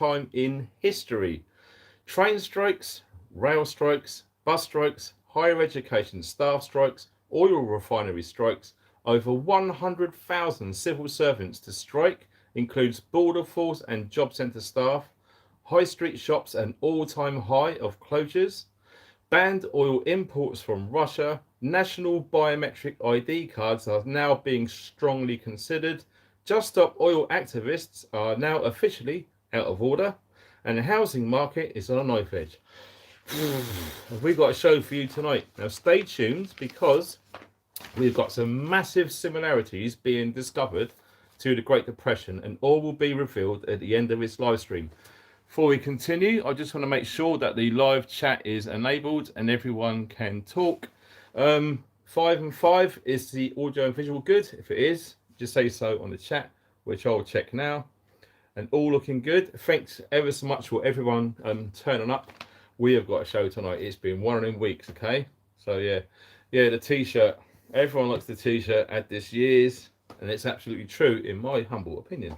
time in history. Train strikes, rail strikes, bus strikes, higher education staff strikes, oil refinery strikes. Over 100,000 civil servants to strike, includes border force and job centre staff. High street shops an all-time high of closures. Banned oil imports from Russia. National biometric ID cards are now being strongly considered. Just Stop Oil activists are now officially out of order. And the housing market is on a knife edge. We've got a show for you tonight. Now stay tuned because we've got some massive similarities being discovered to the Great Depression, and all will be revealed at the end of this live stream. Before we continue, I just want to make sure that the live chat is enabled and everyone can talk. 5 and 5, is the audio and visual good? If it is, just say so on the chat, which I'll check now. And all looking good. Thanks ever so much for everyone turning up. We have got a show tonight. It's been one of them weeks, okay? So yeah, the t-shirt. Everyone likes the t-shirt at this year's, and it's absolutely true in my humble opinion.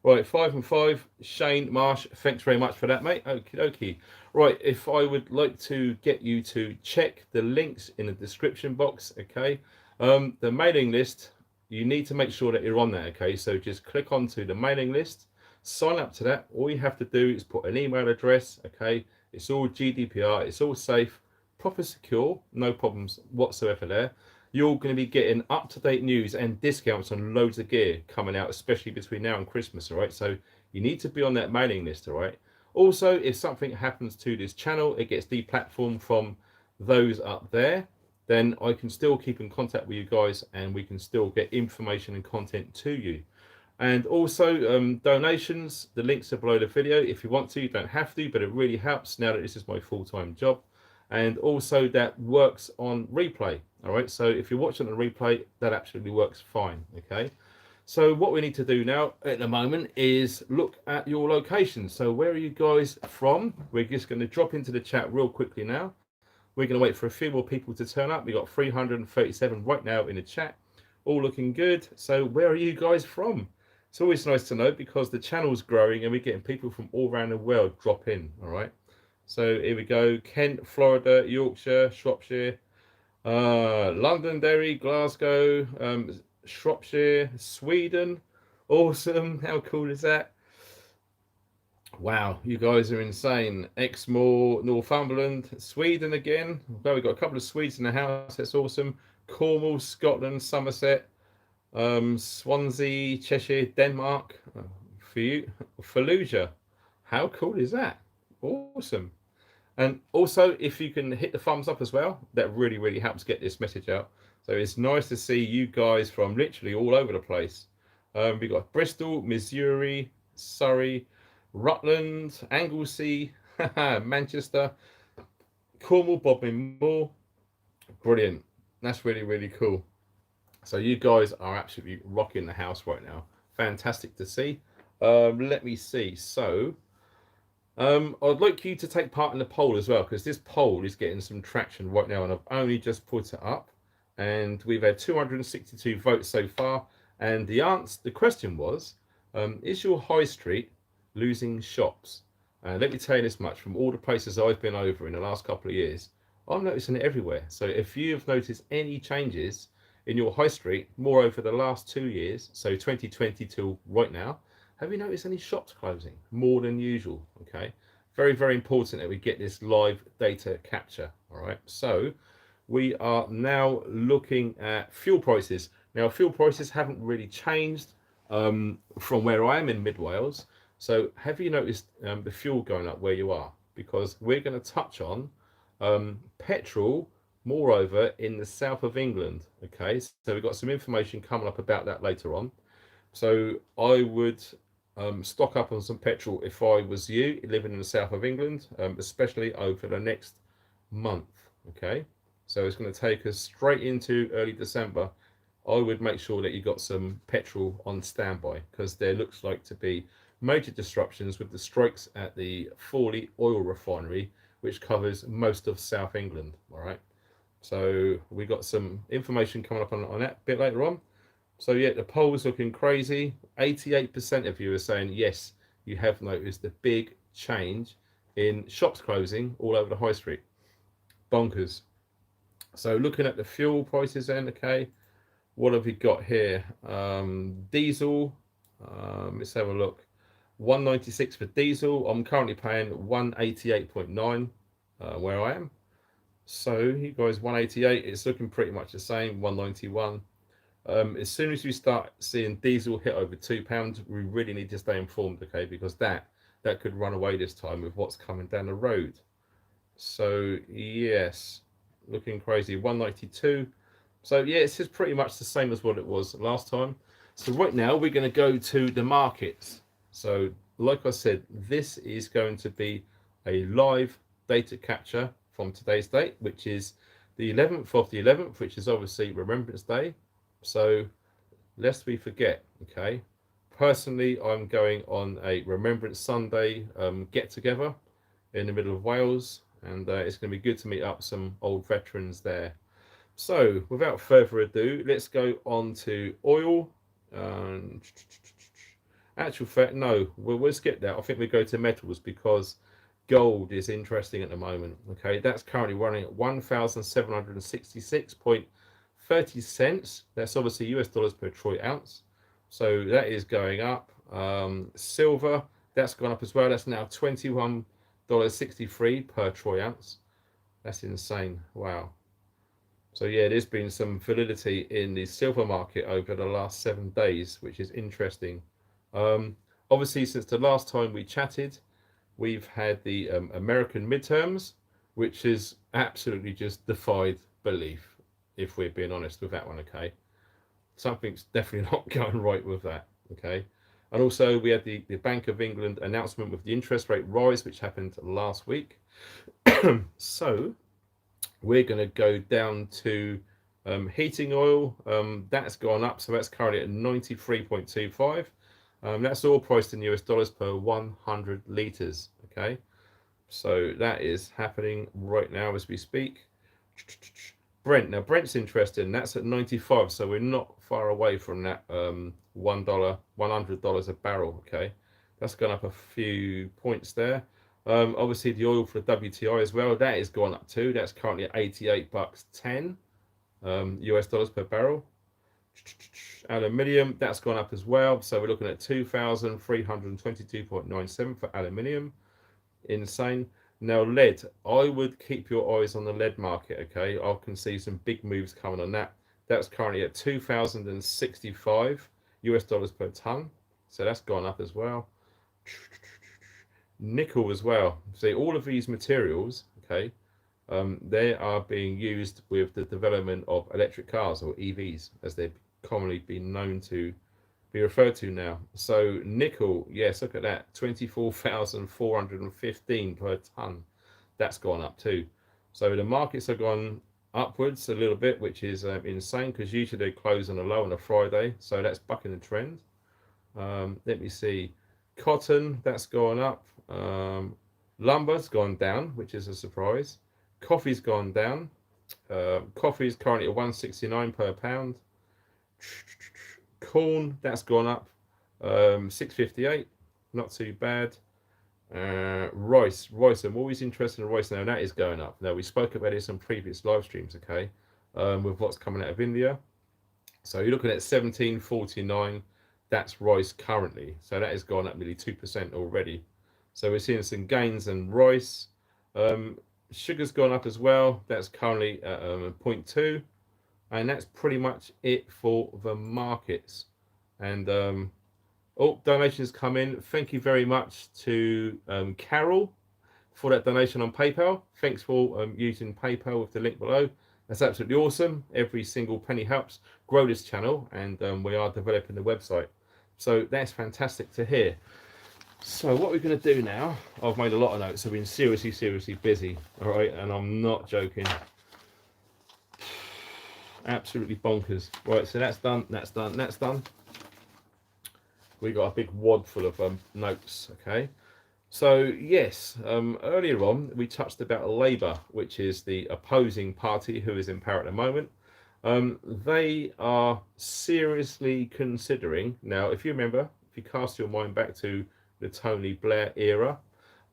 Right, 5 and 5. Shane Marsh, thanks very much for that, mate. Okie dokie. Right, if I would like to get you to check the links in the description box, okay? The mailing list, you need to make sure that you're on that, okay? So just click onto the mailing list, sign up to that. All you have to do is put an email address, okay? It's all GDPR, it's all safe, proper secure, no problems whatsoever there. You're going to be getting up-to-date news and discounts on loads of gear coming out, especially between now and Christmas, all right? So you need to be on that mailing list, all right? Also, if something happens to this channel, it gets deplatformed from those up there, then I can still keep in contact with you guys and we can still get information and content to you. And also donations, the links are below the video. If you want to, you don't have to, but it really helps now that this is my full-time job. And also that works on replay. All right, so if you're watching on replay, that absolutely works fine. Okay, so what we need to do now at the moment is look at your location. So where are you guys from? We're just going to drop into the chat real quickly now. We're going to wait for a few more people to turn up. We got 337 right now in the chat, all looking good. So where are you guys from? It's always nice to know because the channel's growing and we're getting people from all around the world drop in. All right, so here we go: Kent, Florida, Yorkshire, Shropshire, Londonderry, Glasgow, Shropshire, Sweden. Awesome. How cool is that? Wow, you guys are insane. Exmoor, Northumberland, Sweden again. Well, we've got a couple of Swedes in the house. That's awesome. Cornwall, Scotland, Somerset, Swansea, Cheshire, Denmark. For you, Fallujah. How cool is that? Awesome. And also, if you can hit the thumbs up as well, that really, really helps get this message out. So it's nice to see you guys from literally all over the place. We've got Bristol, Missouri, Surrey, Rutland, Anglesey, Manchester, Cornwall, Bodmin Moor. Brilliant. That's really, really cool. So you guys are absolutely rocking the house right now. Fantastic to see. Let me see. So I'd like you to take part in the poll as well, because this poll is getting some traction right now, and I've only just put it up, and we've had 262 votes so far. And the question was, is your high street losing shops? Let me tell you this much: from all the places I've been over in the last couple of years, I'm noticing it everywhere. So if you've noticed any changes in your high street more over the last 2 years, so 2020 till right now, have you noticed any shops closing more than usual? Okay, very, very important that we get this live data capture. All right, so we are now looking at fuel prices. Now, fuel prices haven't really changed from where I am in Mid Wales. So have you noticed the fuel going up where you are? Because we're going to touch on petrol, moreover, in the south of England. Okay, so we've got some information coming up about that later on. So I would stock up on some petrol if I was you living in the south of England, especially over the next month. Okay, so it's going to take us straight into early December. I would make sure that you got some petrol on standby, because there looks like to be major disruptions with the strikes at the Fawley oil refinery, which covers most of South England. All right, so we got some information coming up on that a bit later on. So yeah, the poll's looking crazy. 88% of you are saying yes, you have noticed the big change in shops closing all over the high street. Bonkers. So looking at the fuel prices then, okay, what have we got here? Diesel, let's have a look. 196 for diesel. I'm currently paying 188.9 where I am. So you guys, 188, it's looking pretty much the same, 191. As soon as you start seeing diesel hit over £2, we really need to stay informed, okay, because that could run away this time with what's coming down the road. So yes, looking crazy. 192. So yeah, it's just pretty much the same as what it was last time. So right now we're going to go to the markets. So like I said, this is going to be a live data capture from today's date, which is the 11th of the 11th, which is obviously Remembrance Day. So lest we forget, okay, personally I'm going on a Remembrance Sunday get together in the middle of Wales, and it's going to be good to meet up some old veterans there. So without further ado, let's go on to oil. Actual fact, no, we'll skip that. I think we go to metals because gold is interesting at the moment. Okay, that's currently running at 1,766.30 cents. That's obviously US dollars per troy ounce. So that is going up. Silver, that's gone up as well. That's now $21.63 per troy ounce. That's insane. Wow. So yeah, there's been some validity in the silver market over the last 7 days, which is interesting. Obviously, since the last time we chatted, we've had the American midterms, which has absolutely just defied belief, if we're being honest with that one, okay? Something's definitely not going right with that, okay? And also, we had the Bank of England announcement with the interest rate rise, which happened last week. So we're going to go down to heating oil. That's gone up, so that's currently at 93.25. That's all priced in US dollars per 100 litres, okay? So that is happening right now as we speak. Brent, now Brent's interesting. That's at 95, so we're not far away from that $100 a barrel, okay? That's gone up a few points there. Obviously the oil for the WTI as well, that is gone up too. That's currently at 88 bucks 10 US dollars per barrel. Aluminium, that's gone up as well. So we're looking at 2,322.97 for aluminium. Insane. Now lead, I would keep your eyes on the lead market, okay? I can see some big moves coming on that. That's currently at 2,065 US dollars per ton. So that's gone up as well. Nickel as well. See, all of these materials, okay, they are being used with the development of electric cars, or EVs, as they've commonly been known to be referred to now. So nickel, yes, look at that, 24,415 per ton. That's gone up too. So the markets have gone upwards a little bit, which is insane, because usually they close on a low on a Friday. So that's bucking the trend. Let me see. Cotton, that's gone up. Lumber's gone down, which is a surprise. Coffee's gone down. Coffee is currently at 169 per pound. Corn, that's gone up 658, not too bad. Rice, I'm always interested in rice now. That is going up. Now we spoke about this on previous live streams, okay, with what's coming out of India. So you're looking at 1749. That's rice currently. So that has gone up nearly 2% already. So we're seeing some gains in rice. Sugar's gone up as well. That's currently at 0.2. And that's pretty much it for the markets. And donations come in. Thank you very much to Carol for that donation on PayPal. Thanks for using PayPal with the link below. That's absolutely awesome. Every single penny helps grow this channel, and we are developing the website. So that's fantastic to hear. So what we're going to do now, I've made a lot of notes. I've been seriously busy, all right, and I'm not joking. Absolutely bonkers. Right, so that's done, that's done, that's done. We got a big wad full of notes, okay? So yes, earlier on we touched about Labour, which is the opposing party who is in power at the moment. They are seriously considering, now if you remember, if you cast your mind back to the Tony Blair era.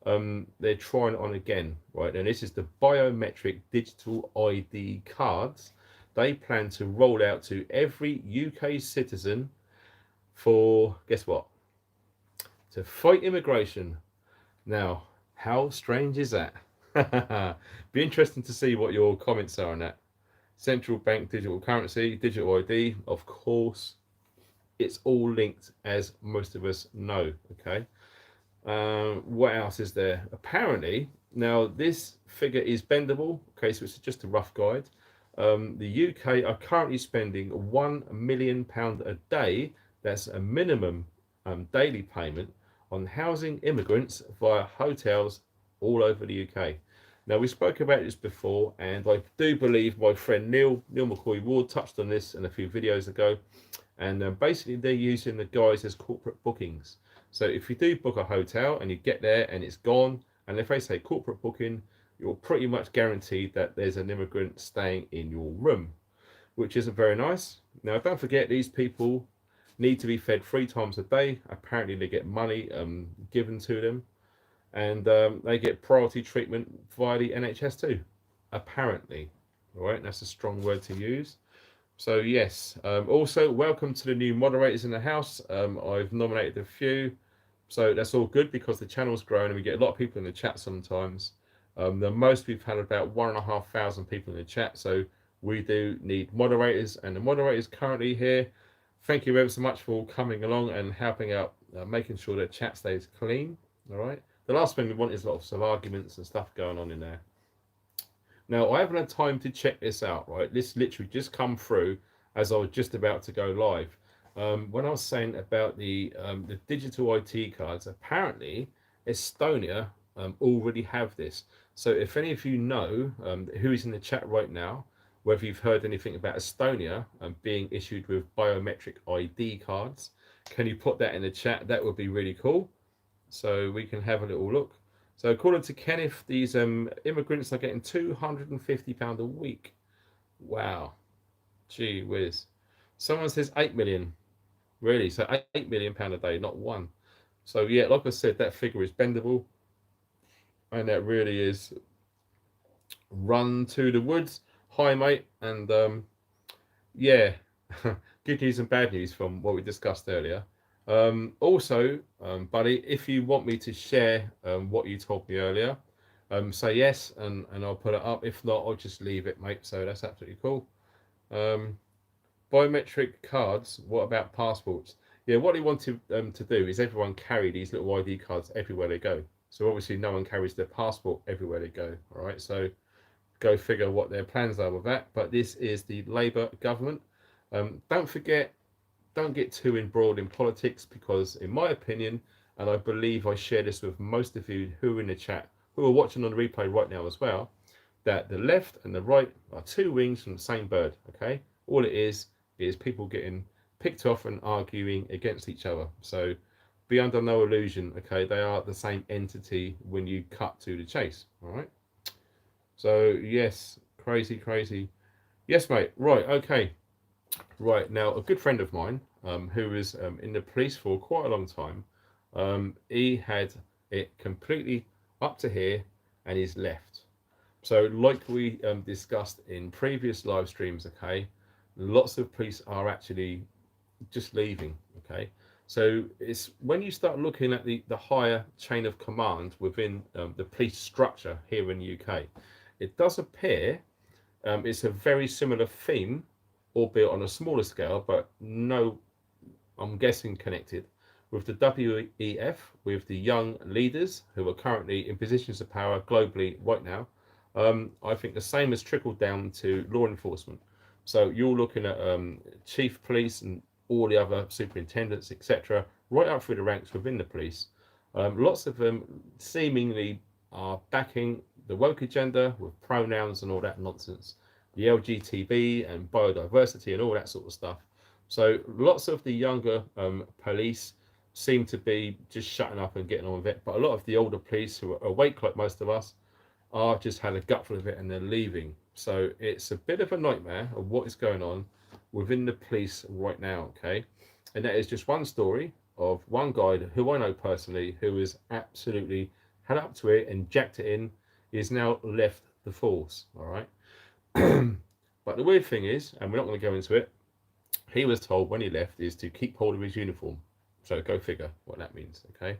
They're trying it on again, right? And this is the biometric digital ID cards they plan to roll out to every UK citizen for, guess what? To fight immigration. Now, how strange is that? Be interesting to see what your comments are on that. Central bank digital currency, digital ID, of course, it's all linked, as most of us know. Okay. What else is there? Apparently, now this figure is bendable. Okay, so it's just a rough guide. The UK are currently spending £1 million a day. That's a minimum daily payment on housing immigrants via hotels all over the UK. Now, we spoke about this before, and I do believe my friend Neil McCoy Ward touched on this in a few videos ago. And basically, they're using the guys as corporate bookings. So if you do book a hotel and you get there and it's gone, and if they say corporate booking, you're pretty much guaranteed that there's an immigrant staying in your room, which isn't very nice. Now, don't forget, these people need to be fed 3 times a day. Apparently, they get money given to them, and they get priority treatment via the NHS too, apparently. All right, that's a strong word to use. So yes, also welcome to the new moderators in the house. I've nominated a few, so that's all good because the channel's grown and we get a lot of people in the chat sometimes. The most we've had about 1,500 people in the chat, so we do need moderators, and the moderators currently here. Thank you ever so much for coming along and helping out, making sure the chat stays clean. All right. The last thing we want is lots of arguments and stuff going on in there. Now, I haven't had time to check this out, right? This literally just come through as I was just about to go live. When I was saying about the digital IT cards, apparently Estonia already have this. So if any of you know who is in the chat right now, whether you've heard anything about Estonia being issued with biometric ID cards, can you put that in the chat? That would be really cool. So we can have a little look. So according to Kenneth, these immigrants are getting £250 a week. Wow. Gee whiz. Someone says 8 million. Really? So £8 million a day, not one. So yeah, like I said, that figure is bendable. And that really is run to the woods. Hi, mate. And yeah, good news and bad news from what we discussed earlier. Also, buddy, if you want me to share what you told me earlier, say yes, and I'll put it up. If not, I'll just leave it, mate. So that's absolutely cool. Biometric cards. What about passports? Yeah, what they want to do is everyone carry these little ID cards everywhere they go. So obviously, no one carries their passport everywhere they go. All right, so go figure what their plans are with that. But this is the Labour government. Don't forget. Don't get too embroiled in politics because, in my opinion, and I believe I share this with most of you who are in the chat, who are watching on the replay right now as well, that the left and the right are 2 wings from the same bird, okay? All it is people getting picked off and arguing against each other. So be under no illusion, okay? They are the same entity when you cut to the chase, all right? So, yes, crazy, crazy. Yes, mate, right, okay. Right, now a good friend of mine who was in the police for quite a long time, he had it completely up to here and he's left. So like we discussed in previous live streams, okay, lots of police are actually just leaving, okay. So it's when you start looking at the higher chain of command within the police structure here in the UK, it does appear it's a very similar theme, albeit on a smaller scale, but no, I'm guessing connected with the WEF, with the young leaders who are currently in positions of power globally right now. I think the same has trickled down to law enforcement. So you're looking at chief police and all the other superintendents, etc., right up through the ranks within the police. Lots of them seemingly are backing the woke agenda with pronouns and all that nonsense, the LGTB and biodiversity and all that sort of stuff. So lots of the younger police seem to be just shutting up and getting on with it, but a lot of the older police who are awake like most of us are just had a gutful of it and they're leaving. So it's a bit of a nightmare of what is going on within the police right now, okay? And that is just one story of one guy who I know personally who is absolutely had up to it and jacked it in, is now left the force. All right. But the weird thing is, and we're not going to go into it, he was told when he left is to keep hold of his uniform. So go figure what that means. Okay.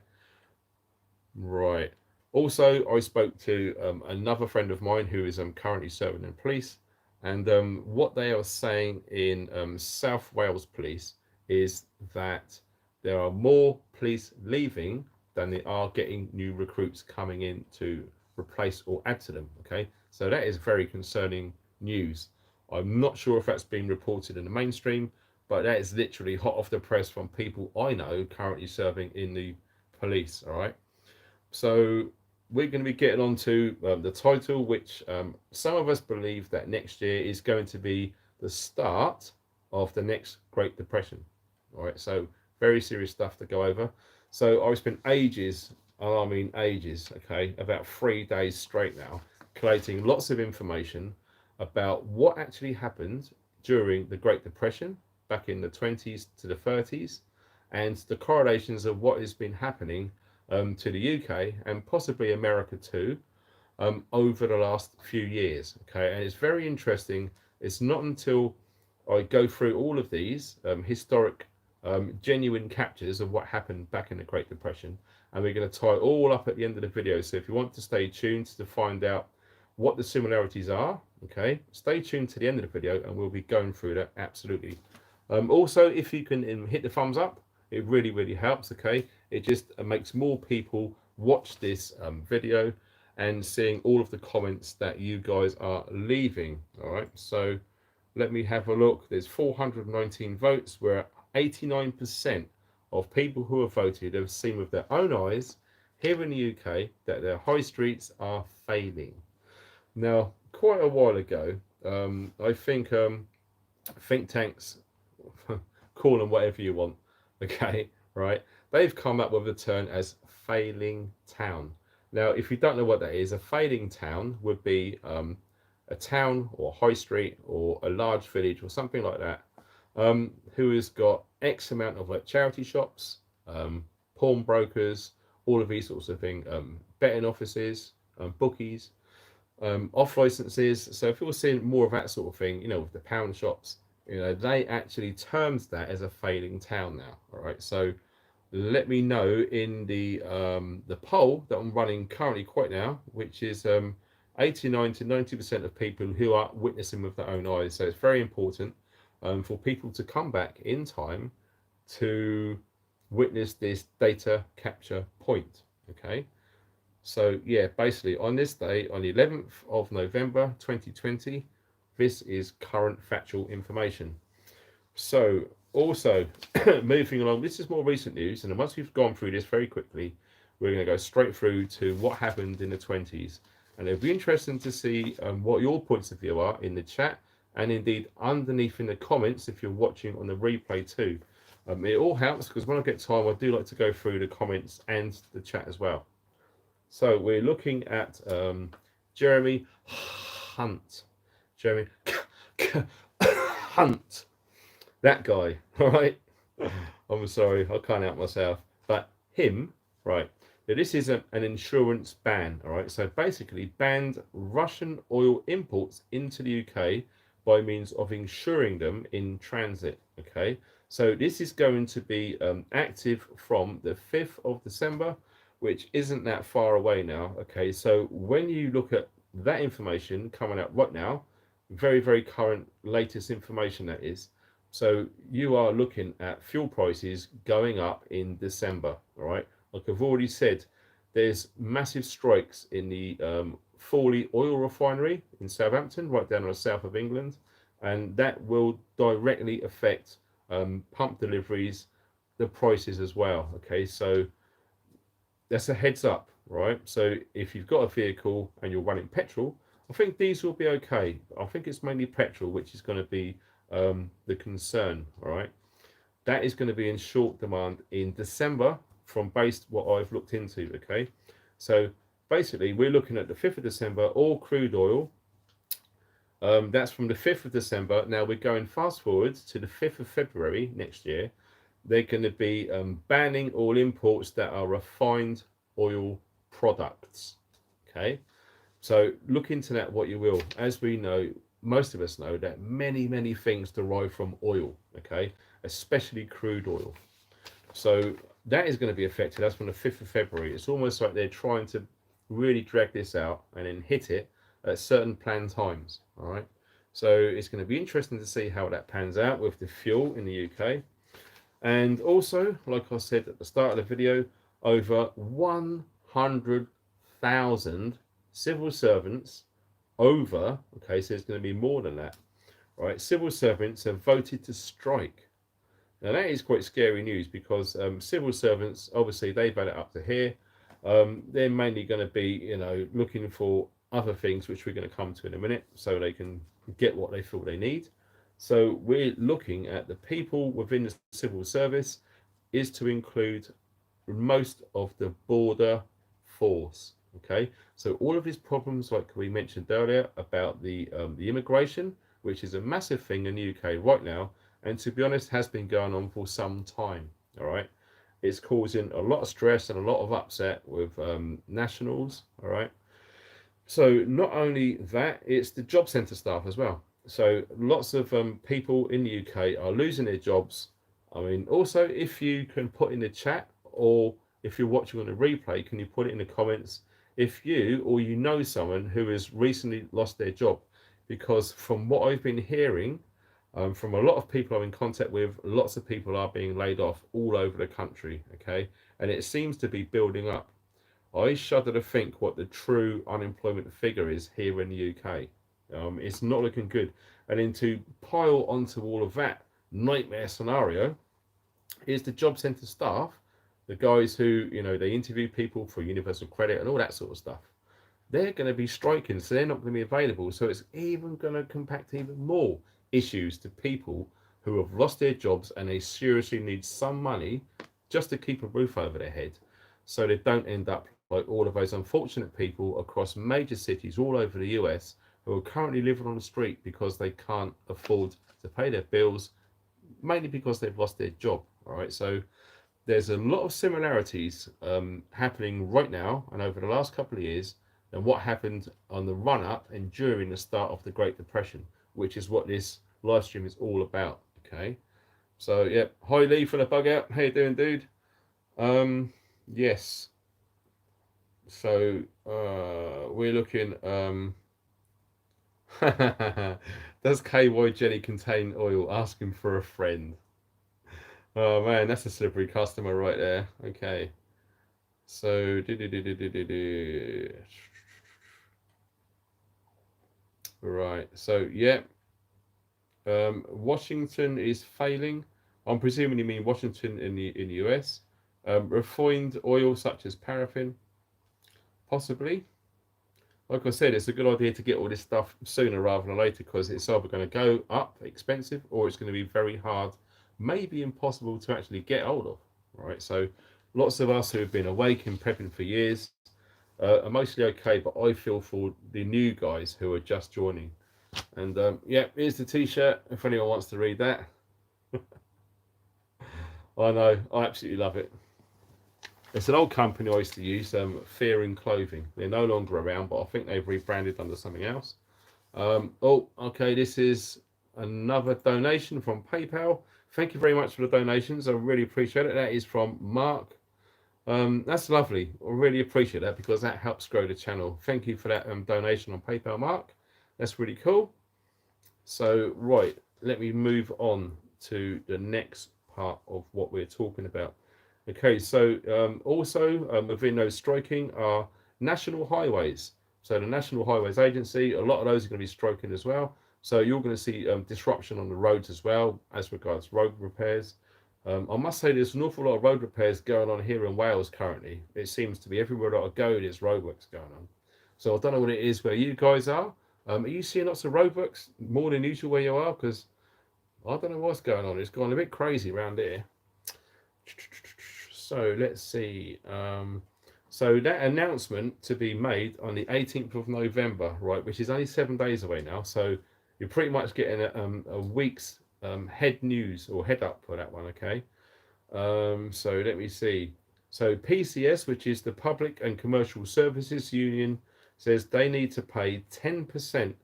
Right. Also, I spoke to another friend of mine who is currently serving in police, and what they are saying in South Wales Police is that there are more police leaving than there are getting new recruits coming in to replace or add to them. Okay, so that is very concerning news. I'm not sure if that's been reported in the mainstream, but that is literally hot off the press from people I know currently serving in the police. All right. So we're going to be getting on to the title, which some of us believe that next year is going to be the start of the next Great Depression. All right, so very serious stuff to go over. So I've spent ages, and I mean ages, okay, about 3 days straight now, collating lots of information about what actually happened during the Great Depression back in the 20s to the 30s, and the correlations of what has been happening to the UK and possibly America too over the last few years. Okay, and it's very interesting. It's not until I go through all of these historic, genuine captures of what happened back in the Great Depression, and we're going to tie it all up at the end of the video. So if you want to stay tuned to find out what the similarities are, okay, stay tuned to the end of the video, and we'll be going through that absolutely. Also, if you can hit the thumbs up, it really helps. Okay, it just makes more people watch this video and seeing all of the comments that you guys are leaving. All right, so let me have a look. There's 419 votes, where 89% of people who have voted have seen with their own eyes here in the UK that their high streets are failing. Now, quite a while ago, I think think tanks, call them whatever you want, okay, right, they've come up with a term as failing town. Now, if you don't know what that is, a failing town would be a town or high street or a large village or something like that, who has got X amount of like charity shops, pawnbrokers, all of these sorts of things, betting offices, bookies, off licenses. So if you're seeing more of that sort of thing, you know, with the pound shops, you know, they actually terms that as a failing town now. All right, so let me know in the poll that I'm running currently quite now, which is 89 to 90% of people who are witnessing with their own eyes. So it's very important for people to come back in time to witness this data capture point. Okay, so yeah, basically on this day, on the 11th of November 2020, this is current factual information. So also moving along, this is more recent news, and once we've gone through this very quickly, we're going to go straight through to what happened in the 20s, and it'll be interesting to see what your points of view are in the chat, and indeed underneath in the comments if you're watching on the replay too. It all helps because when I get time, I do like to go through the comments and the chat as well. So we're looking at Jeremy Hunt. Jeremy Hunt. That guy, all right? I'm sorry, I can't help myself. But him, right? Now this is an insurance ban, all right? So basically banned Russian oil imports into the UK by means of insuring them in transit, okay? So this is going to be active from the 5th of December, which isn't that far away now, okay? So when you look at that information coming out right now, very current, latest information that is. So you are looking at fuel prices going up in December, all right? Like I've already said, there's massive strikes in the Fawley oil refinery in Southampton, right down in the south of England, and that will directly affect pump deliveries, the prices as well, okay? So that's a heads up, right? So if you've got a vehicle and you're running petrol, I think diesel will be okay. I think it's mainly petrol which is going to be the concern, all right? That is going to be in short demand in December from based what I've looked into, okay? So basically we're looking at the 5th of December, all crude oil. That's from the 5th of December. Now we're going fast forwards to the 5th of February next year. they're going to be banning all imports that are refined oil products. Okay, so look into that what you will. As we know, most of us know that many things derive from oil. Okay, especially crude oil. So that is going to be affected. That's from the 5th of February. It's almost like they're trying to really drag this out and then hit it at certain planned times. All right. So it's going to be interesting to see how that pans out with the fuel in the UK. And also, like I said at the start of the video, over 100,000 civil servants over, okay, so it's going to be more than that, right? Civil servants have voted to strike. Now that is quite scary news because civil servants, obviously they've had it up to here. They're mainly going to be, looking for other things, which we're going to come to in a minute, so they can get what they feel they need. So we're looking at the people within the civil service is to include most of the border force. Okay, so all of these problems, like we mentioned earlier, about the immigration, which is a massive thing in the UK right now, and to be honest, has been going on for some time. All right, it's causing a lot of stress and a lot of upset with nationals. All right, so not only that, it's the job centre staff as well. So lots of people in the UK are losing their jobs. I mean, also, if you can put in the chat, or if you're watching on a replay, can you put it in the comments if you or you know someone who has recently lost their job? Because from what I've been hearing, from a lot of people I'm in contact with, lots of people are being laid off all over the country. Okay, and it seems to be building up. I shudder to think what the true unemployment figure is here in the UK. It's not looking good. And then to pile onto all of that nightmare scenario is the job centre staff, the guys who, they interview people for universal credit and all that sort of stuff. They're going to be striking, so they're not going to be available. So it's even going to compact even more issues to people who have lost their jobs and they seriously need some money just to keep a roof over their head, so they don't end up like all of those unfortunate people across major cities all over the US who are currently living on the street because they can't afford to pay their bills, mainly because they've lost their job. All right, so there's a lot of similarities happening right now and over the last couple of years and what happened on the run up and during the start of the Great Depression, which is what this live stream is all about. Okay, so yeah, hi Lee for the bug out. How you doing, dude? Yes, so we're looking does KY jelly contain oil? Asking for a friend. Oh man, that's a slippery customer right there. Okay, so right, so yeah, Washington is failing. I'm presuming you mean Washington in the US. Refined oil such as paraffin, possibly. Like I said, it's a good idea to get all this stuff sooner rather than later, because it's either going to go up expensive or it's going to be very hard, maybe impossible to actually get hold of. Right, so lots of us who have been awake and prepping for years are mostly okay, but I feel for the new guys who are just joining. And yeah, here's the t-shirt if anyone wants to read that. I know, I absolutely love it. It's an old company I used to use, Fear in Clothing. They're no longer around, but I think they've rebranded under something else. Oh, okay, this is another donation from PayPal. Thank you very much for the donations. I really appreciate it. That is from Mark. That's lovely. I really appreciate that because that helps grow the channel. Thank you for that donation on PayPal, Mark. That's really cool. So, right, let me move on to the next part of what we're talking about. Okay, so also within those striking are national highways. So the National Highways Agency, a lot of those are going to be striking as well. So you're going to see disruption on the roads as well as regards road repairs. I must say there's an awful lot of road repairs going on here in Wales currently. It seems to be everywhere that I go, there's roadworks going on. So I don't know what it is where you guys are. Are you seeing lots of roadworks more than usual where you are? Because I don't know what's going on. It's gone a bit crazy around here. So let's see. So that announcement to be made on the 18th of November, right, which is only 7 days away now. So you're pretty much getting a week's head news or head up for that one, okay? So let me see. So PCS, which is the Public and Commercial Services Union, says they need to pay 10%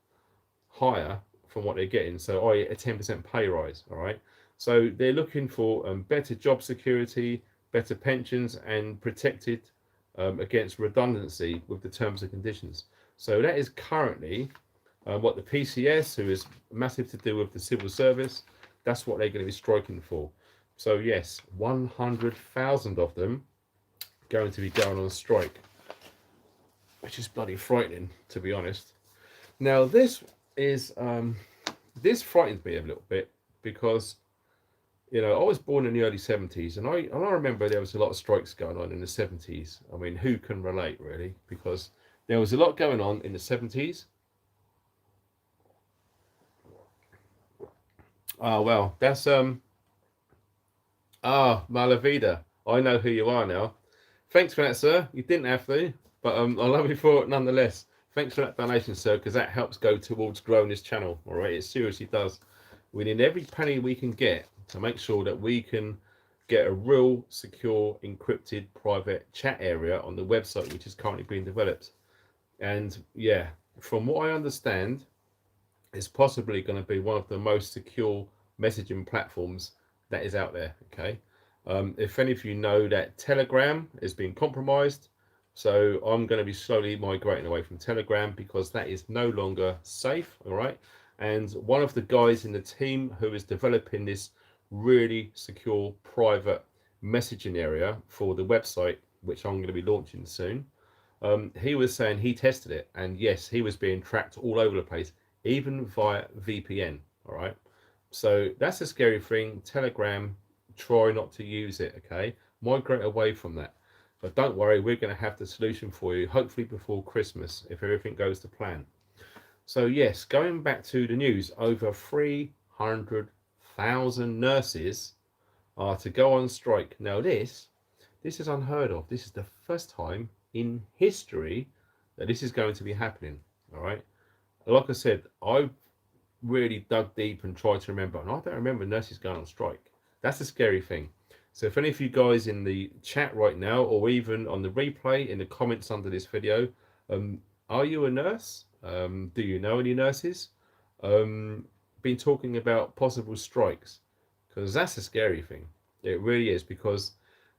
higher from what they're getting. So I a 10% pay rise. All right. So they're looking for better job security, better pensions, and protected against redundancy with the terms and conditions. So that is currently what the PCS, who is massive to do with the civil service, that's what they're going to be striking for. So yes, 100,000 of them going to be going on strike, which is bloody frightening, to be honest. Now is this frightens me a little bit because I was born in the early 70s, and I remember there was a lot of strikes going on in the 70s. I mean, who can relate really? Because there was a lot going on in the 70s. Oh well, that's Malavida. I know who you are now. Thanks for that, sir. You didn't have to, but I love you for it nonetheless. Thanks for that donation, sir, because that helps go towards growing this channel. All right, it seriously does. We need every penny we can get to make sure that we can get a real, secure, encrypted, private chat area on the website, which is currently being developed. And yeah, from what I understand, it's possibly going to be one of the most secure messaging platforms that is out there. Okay. If any of you know that Telegram is being compromised, so I'm going to be slowly migrating away from Telegram because that is no longer safe. All right. And one of the guys in the team who is developing this really secure private messaging area for the website, which I'm going to be launching soon, he was saying he tested it, and yes, he was being tracked all over the place, even via VPN. All right, so that's a scary thing. Telegram, try not to use it. Okay, migrate away from that. But don't worry, we're going to have the solution for you, hopefully before Christmas, if everything goes to plan. So yes, going back to the news, over 300,000 nurses are to go on strike. Now this is unheard of. This is the first time in history that this is going to be happening. All right. Like I said, I really dug deep and tried to remember, and I don't remember nurses going on strike. That's the scary thing. So if any of you guys in the chat right now, or even on the replay in the comments under this video, are you a nurse? Do you know any nurses? Been talking about possible strikes, because that's a scary thing. It really is, because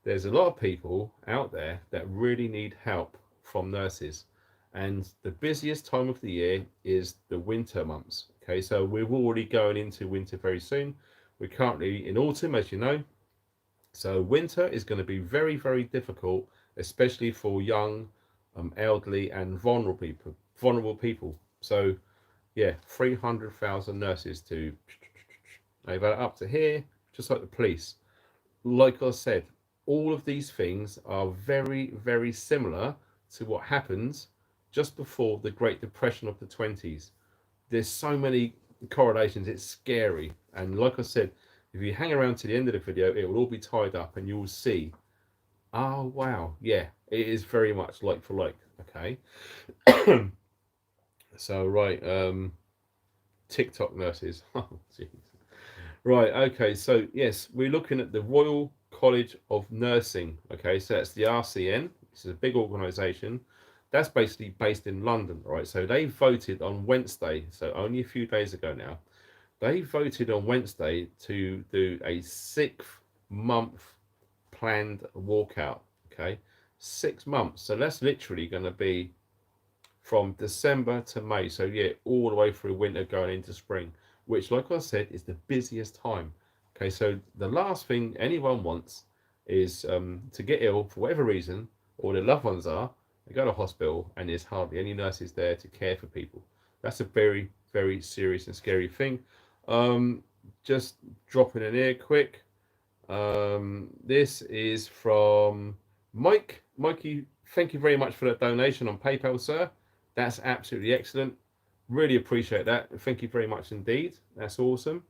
there's a lot of people out there that really need help from nurses, and the busiest time of the year is the winter months. Okay, so we're already going into winter very soon. We're currently in autumn, as you know. So winter is going to be very, very difficult, especially for young, elderly, and vulnerable people. So yeah, 300,000 nurses to they've up to here, just like the police. Like I said, all of these things are very, very similar to what happens just before the Great Depression of the 20s. There's so many correlations, it's scary. And like I said, if you hang around to the end of the video, it will all be tied up and you will see, oh, wow, yeah, it is very much like for like, okay? So, right, TikTok nurses. Oh, jeez. Right, okay, so yes, we're looking at the Royal College of Nursing. Okay, so that's the RCN. This is a big organisation. That's basically based in London, right? So they voted on Wednesday, so only a few days ago now. They voted on Wednesday to do a 6-month planned walkout. Okay, 6 months. So that's literally going to be from December to May. So yeah, all the way through winter going into spring, which, like I said, is the busiest time. Okay, so the last thing anyone wants is to get ill for whatever reason, or their loved ones are, they go to hospital and there's hardly any nurses there to care for people. That's a very, very serious and scary thing. Just dropping in here quick. This is from Mike. Mikey, thank you very much for that donation on PayPal, sir. That's absolutely excellent. Really appreciate that. Thank you very much indeed. That's awesome.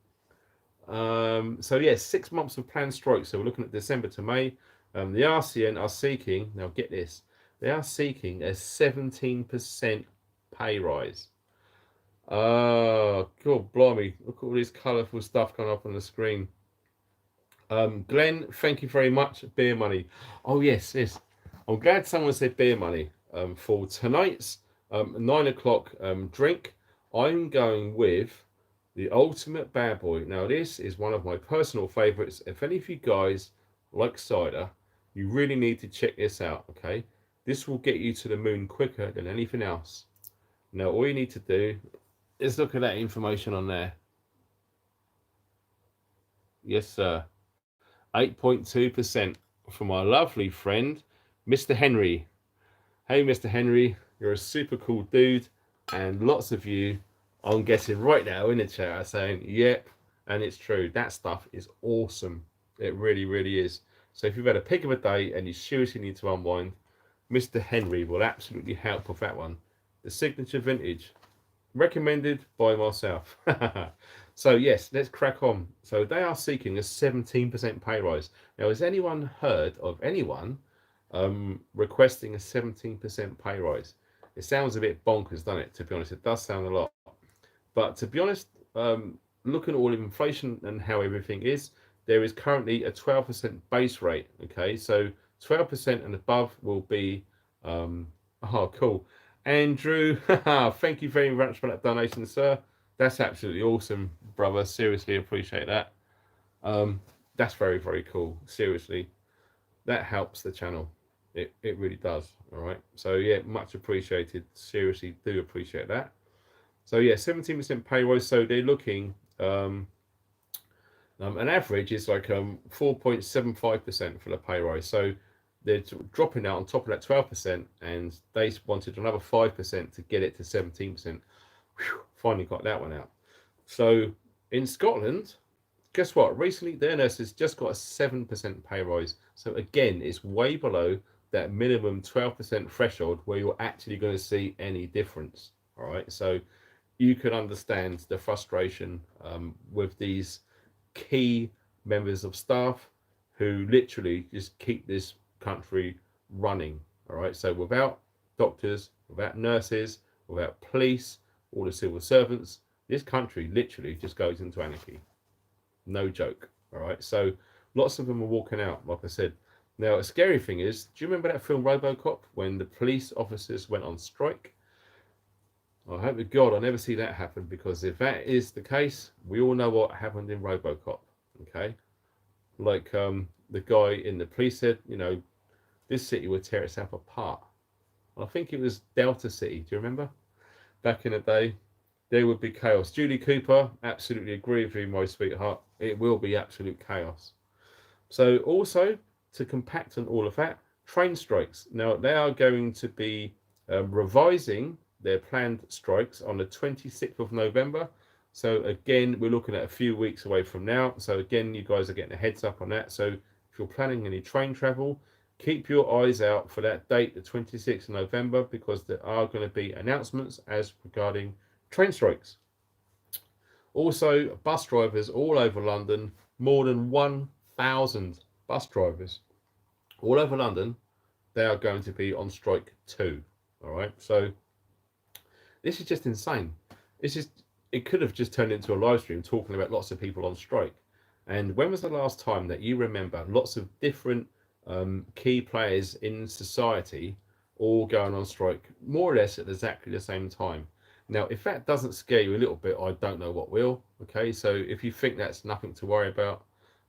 So yes, 6 months of planned strikes. So we're looking at December to May. The RCN are seeking, now get this, they are seeking a 17% pay rise. Oh, God blimey. Look at all this colourful stuff coming up on the screen. Glenn, thank you very much. Beer money. Oh yes, yes. I'm glad someone said beer money. For tonight's 9 o'clock drink, I'm going with the ultimate bad boy. Now this is one of my personal favourites. If any of you guys like cider, you really need to check this out. Okay, this will get you to the moon quicker than anything else. Now all you need to do is look at that information on there. Yes, sir. 8.2% for my lovely friend, Mr. Henry. Hey, Mr. Henry, you're a super cool dude, and lots of you, I'm guessing right now in the chat, are saying, yep, and it's true. That stuff is awesome. It really, really is. So if you've had a pick of a day and you seriously need to unwind, Mr. Henry will absolutely help with that one. The signature vintage, recommended by myself. So yes, let's crack on. So they are seeking a 17% pay rise. Now, has anyone heard of anyone requesting a 17% pay rise? It sounds a bit bonkers, doesn't it? To be honest, it does sound a lot. But to be honest, looking at all of inflation and how everything is, there is currently a 12% base rate. Okay, so 12% and above will be, oh, cool. Andrew, thank you very much for that donation, sir. That's absolutely awesome, brother. Seriously appreciate that. That's very, very cool. Seriously, that helps the channel. It really does. All right. So yeah, much appreciated. Seriously, do appreciate that. So yeah, 17% pay rise. So they're looking an average is like 4.75% for the pay rise. So they're dropping out on top of that 12%, and they wanted another 5% to get it to 17%. Whew, finally got that one out. So in Scotland, guess what? Recently, their nurses just got a 7% pay rise. So again, it's way below that minimum 12% threshold where you're actually going to see any difference. All right. So you can understand the frustration with these key members of staff who literally just keep this country running. All right. So without doctors, without nurses, without police, all the civil servants, this country literally just goes into anarchy. No joke. All right. So lots of them are walking out, like I said. Now, a scary thing is, do you remember that film Robocop when the police officers went on strike? I hope to God I never see that happen, because if that is the case, we all know what happened in Robocop. Okay. Like the guy in the police said, you know, this city would tear itself apart. I think it was Delta City. Do you remember? Back in the day, there would be chaos. Julie Cooper, absolutely agree with you, my sweetheart. It will be absolute chaos. So also, to compact on all of that, train strikes. Now, they are going to be revising their planned strikes on the 26th of November. So again, we're looking at a few weeks away from now. So again, you guys are getting a heads up on that. So if you're planning any train travel, keep your eyes out for that date, the 26th of November, because there are going to be announcements as regarding train strikes. Also, bus drivers all over London, more than 1,000 bus drivers all over London, they are going to be on strike too. All right, so this is just insane. It's just, it could have just turned into a live stream talking about lots of people on strike. And when was the last time that you remember lots of different key players in society all going on strike, more or less at exactly the same time? Now, if that doesn't scare you a little bit, I don't know what will. Okay, so if you think that's nothing to worry about,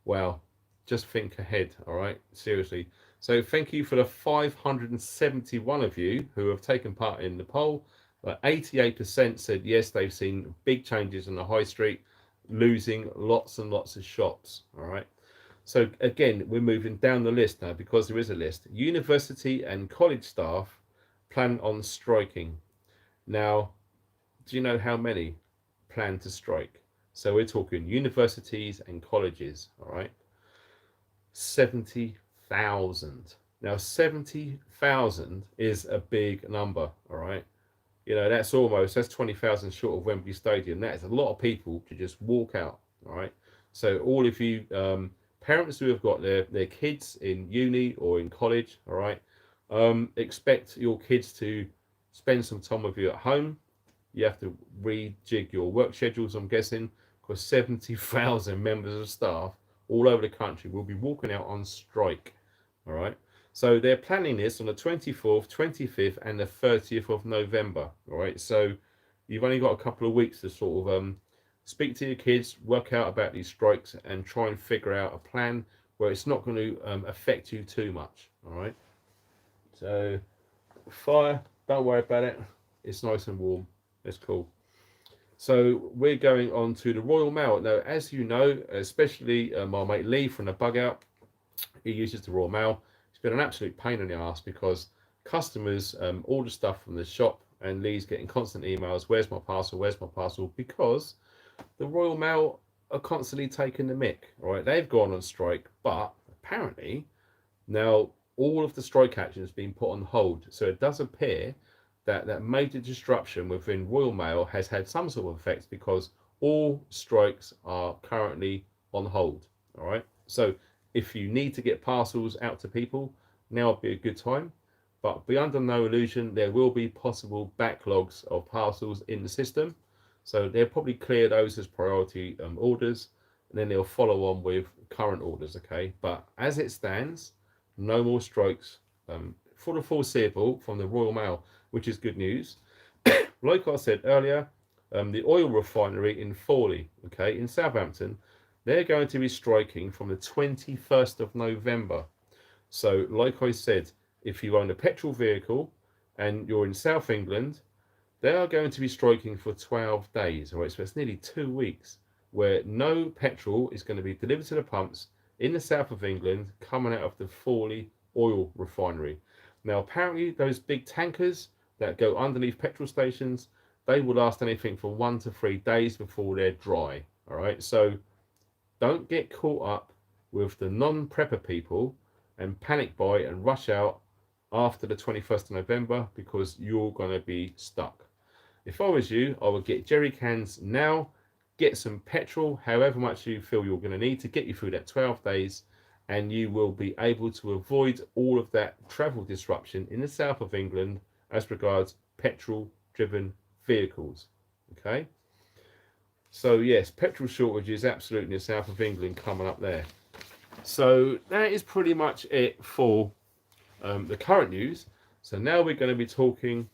well, just think ahead. All right, seriously. So thank you for the 571 of you who have taken part in the poll. 88% said yes, they've seen big changes in the high street, losing lots and lots of shops. All right. So again, we're moving down the list now, because there is a list. University and college staff plan on striking. Now, do you know how many plan to strike? So we're talking universities and colleges. All right. 70,000. Now, 70,000 is a big number. All right. You know, that's 20,000 short of Wembley Stadium. That is a lot of people to just walk out. All right. So all of you parents who have got their kids in uni or in college, all right, expect your kids to spend some time with you at home. You have to rejig your work schedules, I'm guessing, because 70,000 members of staff all over the country will be walking out on strike. All right. So they're planning this on the 24th, 25th, and the 30th of November. All right. So you've only got a couple of weeks to sort of speak to your kids, work out about these strikes, and try and figure out a plan where it's not going to affect you too much. All right. So fire, don't worry about it. It's nice and warm. It's cool. So we're going on to the Royal Mail. Now, as you know, especially my mate Lee from the Bug Out, he uses the Royal Mail. It's been an absolute pain in the ass because customers order stuff from the shop and Lee's getting constant emails, where's my parcel, where's my parcel, because the Royal Mail are constantly taking the mick. All right, they've gone on strike, but apparently now all of the strike action has been put on hold. So it does appear that that major disruption within Royal Mail has had some sort of effect because all strikes are currently on hold. All right. So if you need to get parcels out to people, now would be a good time. But be under no illusion, there will be possible backlogs of parcels in the system. So they'll probably clear those as priority orders, and then they'll follow on with current orders. Okay. But as it stands, no more strikes for the foreseeable from the Royal Mail, which is good news. Like I said earlier, the oil refinery in Fawley, okay, in Southampton, they're going to be striking from the 21st of November. So, like I said, if you own a petrol vehicle and you're in South England, they are going to be striking for 12 days. All right, so it's nearly 2 weeks where no petrol is going to be delivered to the pumps in the south of England coming out of the Fawley oil refinery. Now, apparently, those big tankers that go underneath petrol stations, they will last anything from 1 to 3 days before they're dry. All right, so don't get caught up with the non-prepper people and panic buy and rush out after the 21st of November because you're going to be stuck. If I was you, I would get jerry cans now, get some petrol, however much you feel you're going to need to get you through that 12 days, and you will be able to avoid all of that travel disruption in the south of England as regards petrol-driven vehicles. Okay? So yes, petrol shortages absolutely in the south of England coming up there. So that is pretty much it for the current news. So now we're going to be talking.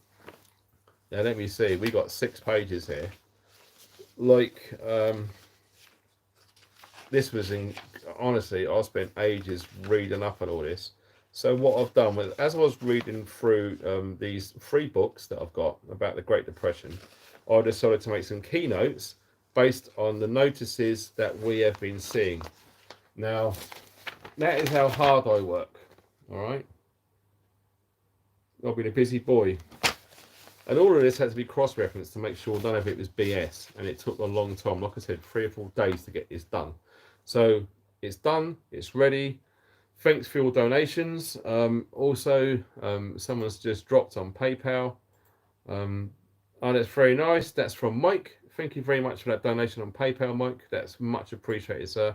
Now let me see. We got 6 pages here. Like this was in. Honestly, I spent ages reading up on all this. So what I've done was, as I was reading through these 3 books that I've got about the Great Depression, I decided to make some keynotes based on the notices that we have been seeing. Now, that is how hard I work. All right. I've been a busy boy. And all of this had to be cross-referenced to make sure none of it was BS. And it took a long time. Like I said, 3 or 4 days to get this done. So it's done. It's ready. Thanks for your donations. Also, someone's just dropped on PayPal. Oh, that's very nice. That's from Mike. Thank you very much for that donation on PayPal, Mike. That's much appreciated, sir.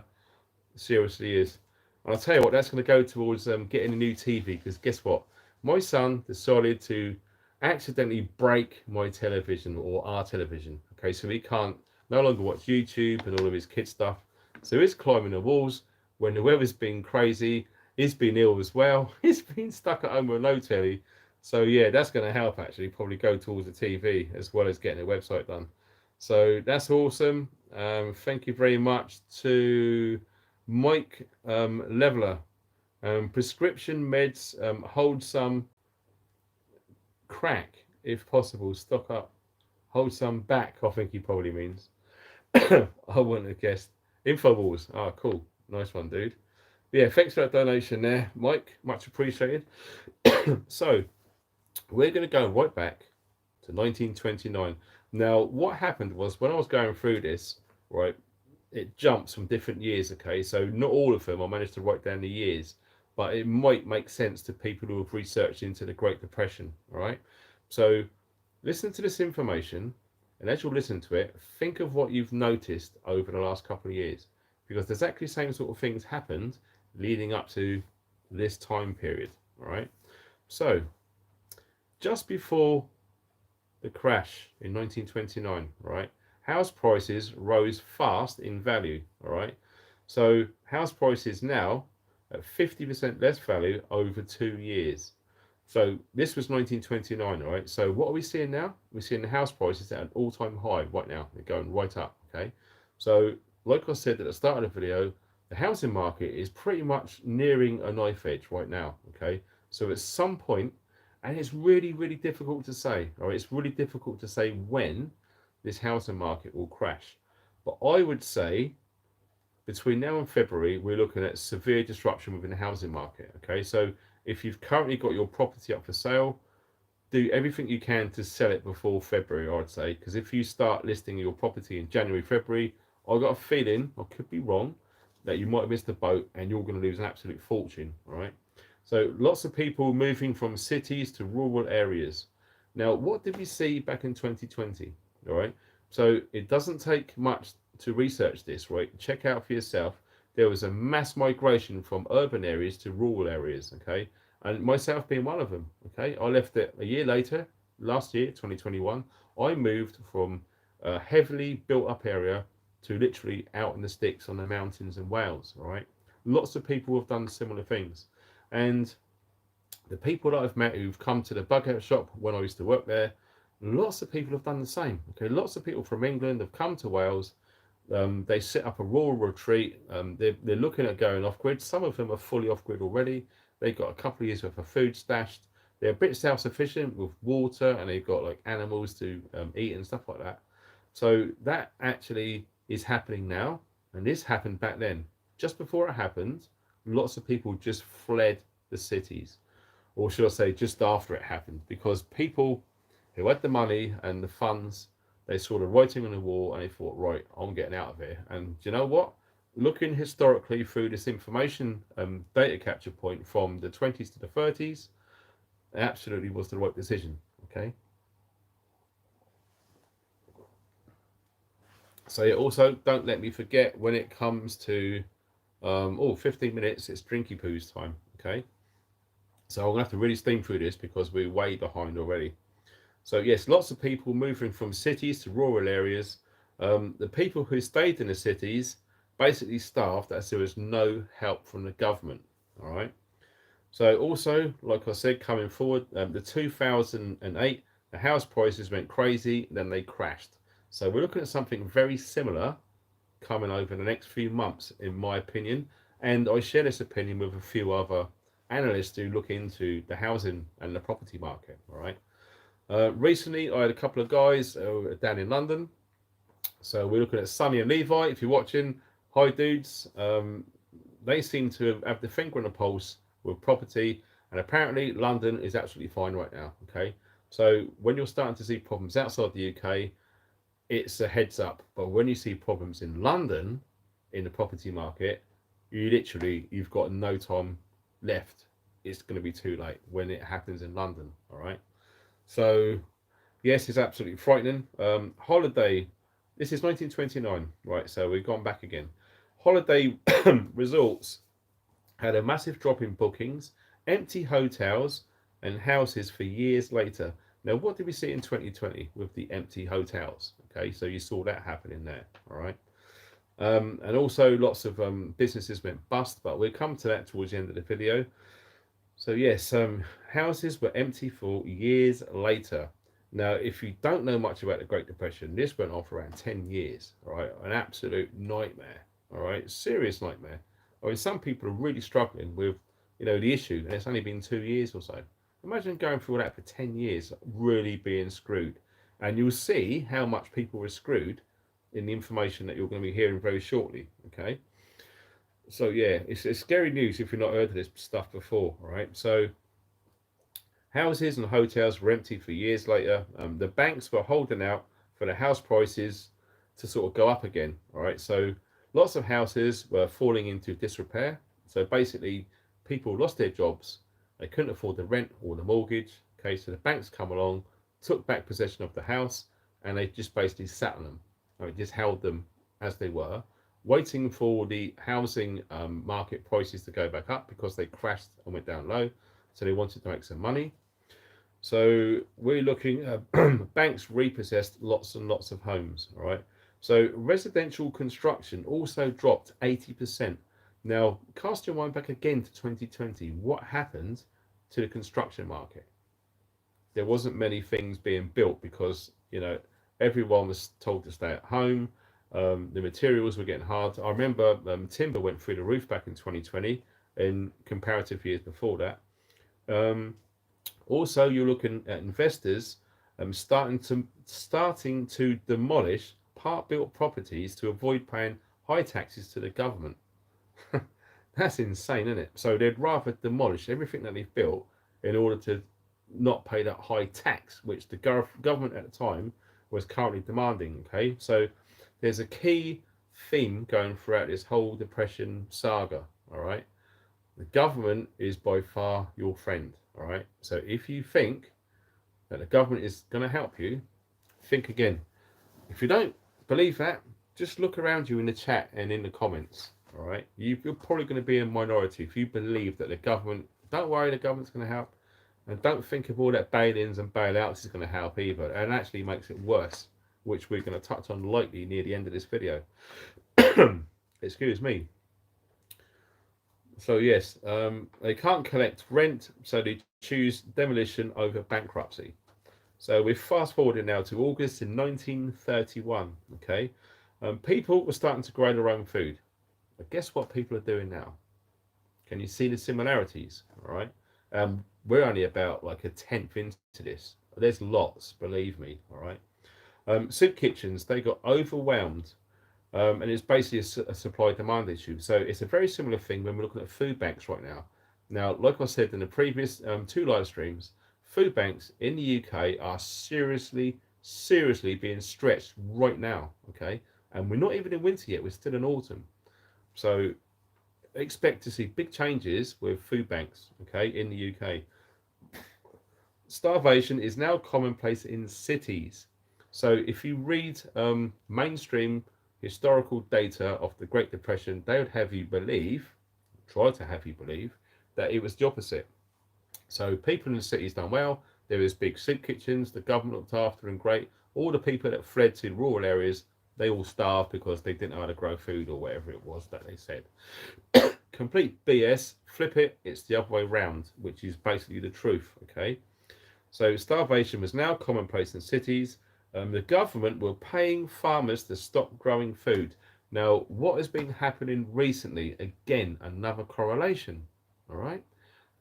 It seriously is. And I'll tell you what, that's going to go towards getting a new TV, because guess what? My son decided to accidentally break my television, or our television. Okay, so he can't no longer watch YouTube and all of his kid stuff. So he's climbing the walls. When the weather's been crazy, he's been ill as well. He's been stuck at home with no telly. So yeah, that's going to help actually, probably go towards the TV as well as getting the website done. So that's awesome. Thank you very much to Mike Leveler. Prescription meds, hold some crack if possible, stock up, hold some back, I think he probably means. I wouldn't have guessed. Infowars, cool, nice one, dude. But yeah, thanks for that donation there, Mike, much appreciated. So we're going to go right back to 1929. Now what happened was, when I was going through this, right, it jumps from different years. Okay, so not all of them I managed to write down the years, but it might make sense to people who have researched into the Great Depression. All right, so listen to this information, and as you listen to it, think of what you've noticed over the last couple of years, because there's actually the same sort of things happened leading up to this time period. All right, so just before the crash in 1929, right, house prices rose fast in value. All right, So house prices now at 50% less value over 2 years. So this was 1929, right? So what are we seeing now? We're seeing the house prices at an all-time high right now. They're going right up, okay? So like I said at the start of the video, the housing market is pretty much nearing a knife edge right now, okay? So at some point, and it's really, really difficult to say, all right? It's really difficult to say when this housing market will crash. But I would say between now and February, we're looking at severe disruption within the housing market. Okay, so if you've currently got your property up for sale, do everything you can to sell it before February, I'd say, because if you start listing your property in January, February, I've got a feeling, I could be wrong, that you might have missed the boat and you're going to lose an absolute fortune. All right, so lots of people moving from cities to rural areas. Now, what did we see back in 2020? All right, so it doesn't take much to research this, right? Check out for yourself. There was a mass migration from urban areas to rural areas, okay? And myself being one of them, okay? I left it a year later, last year, 2021. I moved from a heavily built up area to literally out in the sticks on the mountains in Wales, all right? Lots of people have done similar things. And the people that I've met who've come to the bug out shop when I used to work there, lots of people have done the same, okay? Lots of people from England have come to Wales. They set up a rural retreat. They're looking at going off grid. Some of them are fully off grid already. They've got a couple of years worth of food stashed. They're a bit self sufficient with water, and they've got like animals to eat and stuff like that. So that actually is happening now, and this happened back then. Just before it happened, lots of people just fled the cities, or should I say, just after it happened, because people who had the money and the funds, they saw the writing on the wall and they thought, right, I'm getting out of here. And do you know what? Looking historically through this information data capture point from the 20s to the 30s, it absolutely was the right decision. Okay. So yeah, also don't let me forget when it comes to 15 minutes, it's drinky poos time. Okay. So I'm gonna have to really steam through this because we're way behind already. So yes, lots of people moving from cities to rural areas. The people who stayed in the cities basically starved as there was no help from the government. All right. So also, like I said, coming forward, the 2008, the house prices went crazy, then they crashed. So we're looking at something very similar coming over the next few months, in my opinion. And I share this opinion with a few other analysts who look into the housing and the property market. All right. Recently, I had a couple of guys down in London. So we're looking at Sonny and Levi. If you're watching, hi dudes. They seem to have the finger on the pulse with property, and apparently London is absolutely fine right now. Okay, so when you're starting to see problems outside the UK, it's a heads up. But when you see problems in London, in the property market, you've got no time left. It's going to be too late when it happens in London. All right. So, yes, it's absolutely frightening. Holiday, this is 1929, right? So we've gone back again. Holiday resorts had a massive drop in bookings, empty hotels and houses for years later. Now, what did we see in 2020 with the empty hotels? Okay, so you saw that happening there, all right? And also lots of businesses went bust, but we'll come to that towards the end of the video. So yes, houses were empty for years later. Now, if you don't know much about the Great Depression, this went on for around 10 years, all right? An absolute nightmare, all right? Serious nightmare. I mean, some people are really struggling with, the issue, and it's only been 2 years or so. Imagine going through all that for 10 years, really being screwed. And you'll see how much people were screwed in the information that you're going to be hearing very shortly, okay? So yeah, it's scary news if you've not heard of this stuff before, all right? So houses and hotels were empty for years later. The banks were holding out for the house prices to sort of go up again, all right? So lots of houses were falling into disrepair. So basically, people lost their jobs. They couldn't afford the rent or the mortgage. Okay, so the banks come along, took back possession of the house, and they just basically sat on them. All right, just held them as they were, waiting for the housing market prices to go back up because they crashed and went down low. So they wanted to make some money. So we're looking at banks repossessed lots and lots of homes. All right. So residential construction also dropped 80%. Now, cast your mind back again to 2020. What happened to the construction market? There wasn't many things being built because, everyone was told to stay at home. The materials were getting hard. I remember timber went through the roof back in 2020 and comparative years before that. Um, Also, you're looking at investors starting to demolish part-built properties to avoid paying high taxes to the government. That's insane, isn't it? So they'd rather demolish everything that they've built in order to not pay that high tax, which the government at the time was currently demanding. Okay, so there's a key theme going throughout this whole depression saga. All right, the government is by far your friend. All right, so if you think that the government is going to help you, think again. If you don't believe that, just look around you in the chat and in the comments. All right, you're probably going to be a minority if you believe that the government. Don't worry, the government's going to help, and don't think of all that bail-ins and bailouts is going to help either, and actually makes it worse, which we're going to touch on lightly near the end of this video. Excuse me. So yes, they can't collect rent, so they choose demolition over bankruptcy. So we're fast forwarding now to August in 1931. Okay, people were starting to grow their own food. But guess what people are doing now? Can you see the similarities? All right, we're only about like a tenth into this. There's lots, believe me. All right, soup kitchens, they got overwhelmed. And it's basically a supply demand issue. So it's a very similar thing when we're looking at food banks right now. Now, like I said in the previous two live streams, food banks in the UK are seriously being stretched right now. Okay, and we're not even in winter yet; we're still in autumn. So expect to see big changes with food banks. Okay, in the UK, starvation is now commonplace in cities. So if you read mainstream historical data of the Great Depression, they would have you believe, try to have you believe, that it was the opposite. So people in the cities done well. There was big soup kitchens, the government looked after them great. All the people that fled to rural areas, they all starved because they didn't know how to grow food or whatever it was that they said. Complete BS. Flip it, it's the other way round, which is basically the truth. Okay. So starvation was now commonplace in cities. The government were paying farmers to stop growing food. Now, what has been happening recently? Again, another correlation. All right.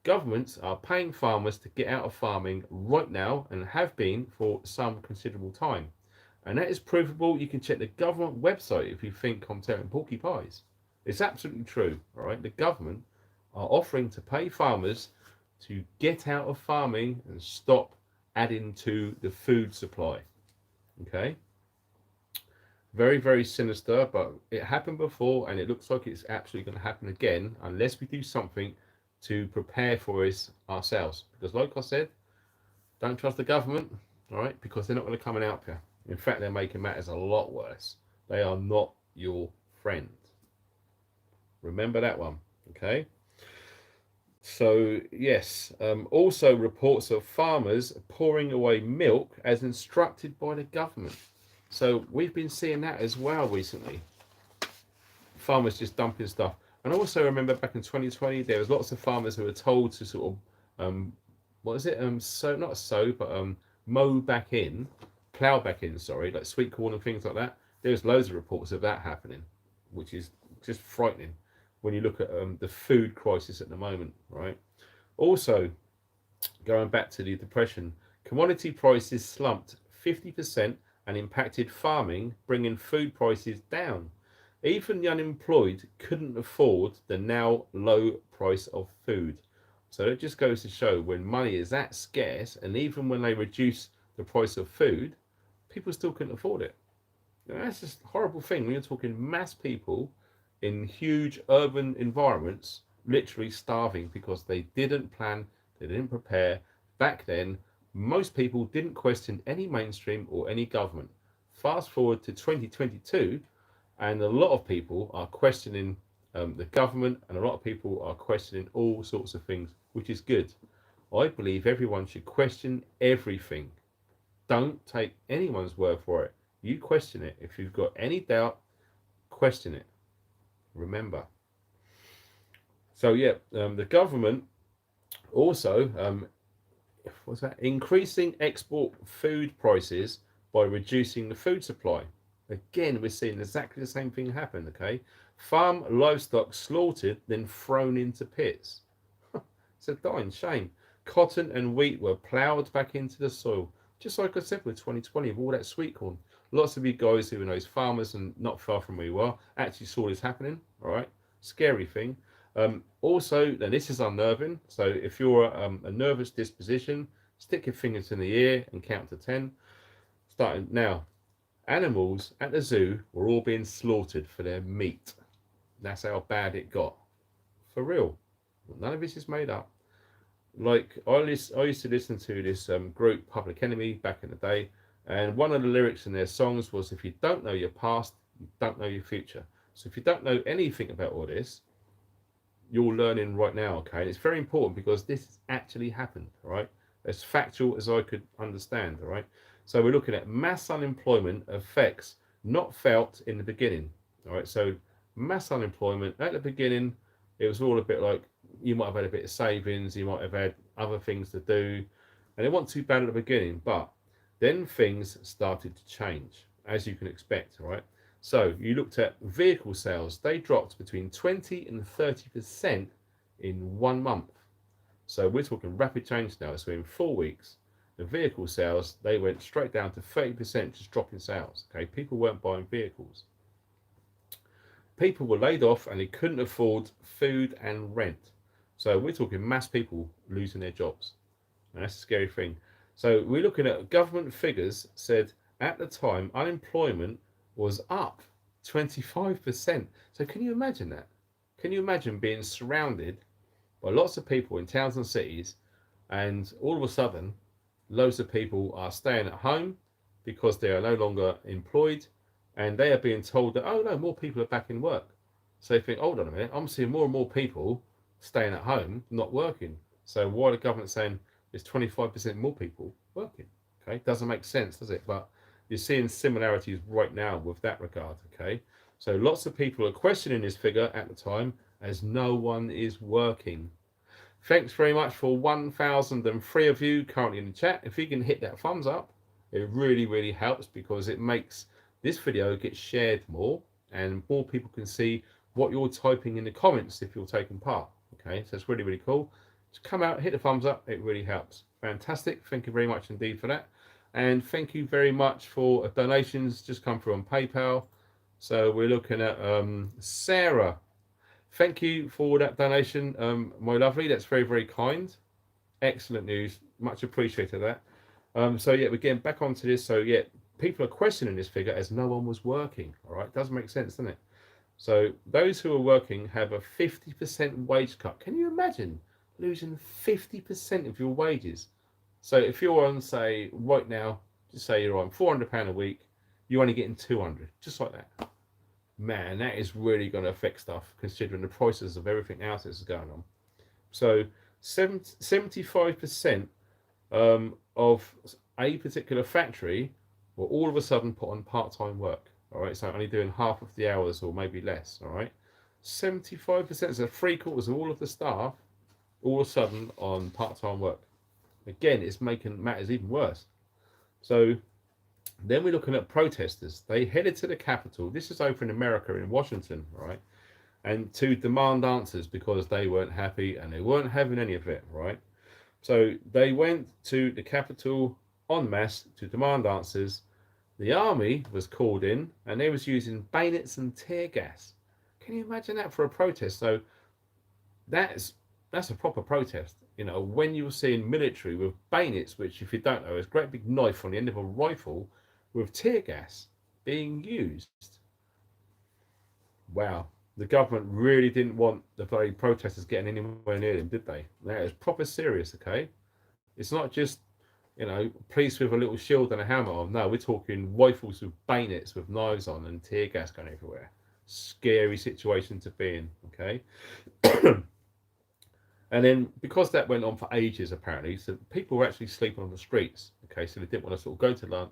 Governments are paying farmers to get out of farming right now and have been for some considerable time. And that is provable. You can check the government website if you think I'm telling porky pies. It's absolutely true. All right. The government are offering to pay farmers to get out of farming and stop adding to the food supply. Okay, very, very sinister, but it happened before and it looks like it's absolutely going to happen again unless we do something to prepare for this ourselves. Because like I said, don't trust the government, all right, because they're not going to come and help you. In fact, they're making matters a lot worse. They are not your friend. Remember that one. Okay. So yes, also reports of farmers pouring away milk as instructed by the government. So we've been seeing that as well recently. Farmers just dumping stuff. And I also remember back in 2020, there was lots of farmers who were told to sort of, what is it? Mow back in, plough back in, sorry, like sweet corn and things like that. There's loads of reports of that happening, which is just frightening when you look at the food crisis at the moment, right? Also, going back to the depression, commodity prices slumped 50% and impacted farming, bringing food prices down. Even the unemployed couldn't afford the now low price of food. So it just goes to show when money is that scarce, and even when they reduce the price of food, people still couldn't afford it. Now, that's just a horrible thing when you're talking mass people in huge urban environments literally starving because they didn't plan, they didn't prepare. Back then, most people didn't question any mainstream or any government. Fast forward to 2022, and a lot of people are questioning the government, and a lot of people are questioning all sorts of things, which is good. I believe everyone should question everything. Don't take anyone's word for it. You question it. If you've got any doubt, question it. Remember. So yeah, the government also what's that? Increasing export food prices by reducing the food supply. Again, we're seeing exactly the same thing happen. Okay, farm livestock slaughtered, then thrown into pits. It's a dying shame. Cotton and wheat were ploughed back into the soil, just like I said with 2020, with all that sweet corn. Lots of you guys who are those farmers and not far from where you are actually saw this happening. All right, scary thing. Also, and this is unnerving. So if you're a nervous disposition, stick your fingers in the ear and count to 10. Starting now. Animals at the zoo were all being slaughtered for their meat. That's how bad it got. For real. None of this is made up. Like I used to listen to this group Public Enemy back in the day, and one of the lyrics in their songs was, if you don't know your past, you don't know your future. So if you don't know anything about all this, you're learning right now, okay? And it's very important because this actually happened, all right? As factual as I could understand, all right? So we're looking at mass unemployment effects not felt in the beginning, all right? So mass unemployment at the beginning, it was all a bit like you might have had a bit of savings, you might have had other things to do, and it wasn't too bad at the beginning, but then things started to change, as you can expect, all right? So you looked at vehicle sales, they dropped between 20 and 30% in 1 month. So we're talking rapid change now. So in 4 weeks, the vehicle sales, they went straight down to 30%, just dropping sales. Okay, people weren't buying vehicles. People were laid off and they couldn't afford food and rent. So we're talking mass people losing their jobs. And that's a scary thing. So we're looking at government figures said at the time unemployment was up 25%. So can you imagine that? Can you imagine being surrounded by lots of people in towns and cities, and all of a sudden loads of people are staying at home because they are no longer employed, and they are being told that, oh no, more people are back in work. So they think, hold on a minute, I'm seeing more and more people staying at home, not working. So why the government saying there's 25% more people working? Okay, doesn't make sense, does it? But you're seeing similarities right now with that regard. Okay, so lots of people are questioning this figure at the time as no one is working. Thanks very much for 1,003 of you currently in the chat. If you can hit that thumbs up, it really helps, because it makes this video get shared more and more people can see what you're typing in the comments if you're taking part. Okay, so it's really cool. Just come out, hit the thumbs up, it really helps. Fantastic. Thank you very much indeed for that. And thank you very much for donations just come through on PayPal. So we're looking at Sarah. Thank you for that donation, my lovely. That's very kind. Excellent news. Much appreciated that. So yeah, we're getting back onto this. So yeah, people are questioning this figure as no one was working. All right, does make sense, doesn't it? So those who are working have a 50% wage cut. Can you imagine losing 50% of your wages? So if you're on, say, right now, just say you're on £400 a week, you're only getting 200, just like that. Man, that is really going to affect stuff, considering the prices of everything else that's going on. So 75% of a particular factory will all of a sudden put on part-time work. All right, so only doing half of the hours or maybe less. All right, 75%, so 3/4 of all of the staff all of a sudden on part-time work. Again, it's making matters even worse. So then we're looking at protesters. They headed to the Capitol. This is over in America, in Washington, right? And to demand answers because they weren't happy and they weren't having any of it, right? So they went to the Capitol en masse to demand answers. The army was called in and they was using bayonets and tear gas. Can you imagine that for a protest? So that's a proper protest. You know, when you're seeing military with bayonets, which if you don't know is a great big knife on the end of a rifle with tear gas being used. Wow, the government really didn't want the bloody protesters getting anywhere near them, did they? That is proper serious, okay? It's not just, you know, police with a little shield and a helmet on. No, we're talking rifles with bayonets with knives on and tear gas going everywhere. Scary situation to be in, okay? And then because that went on for ages, apparently, so people were actually sleeping on the streets. Okay, so they didn't want to sort of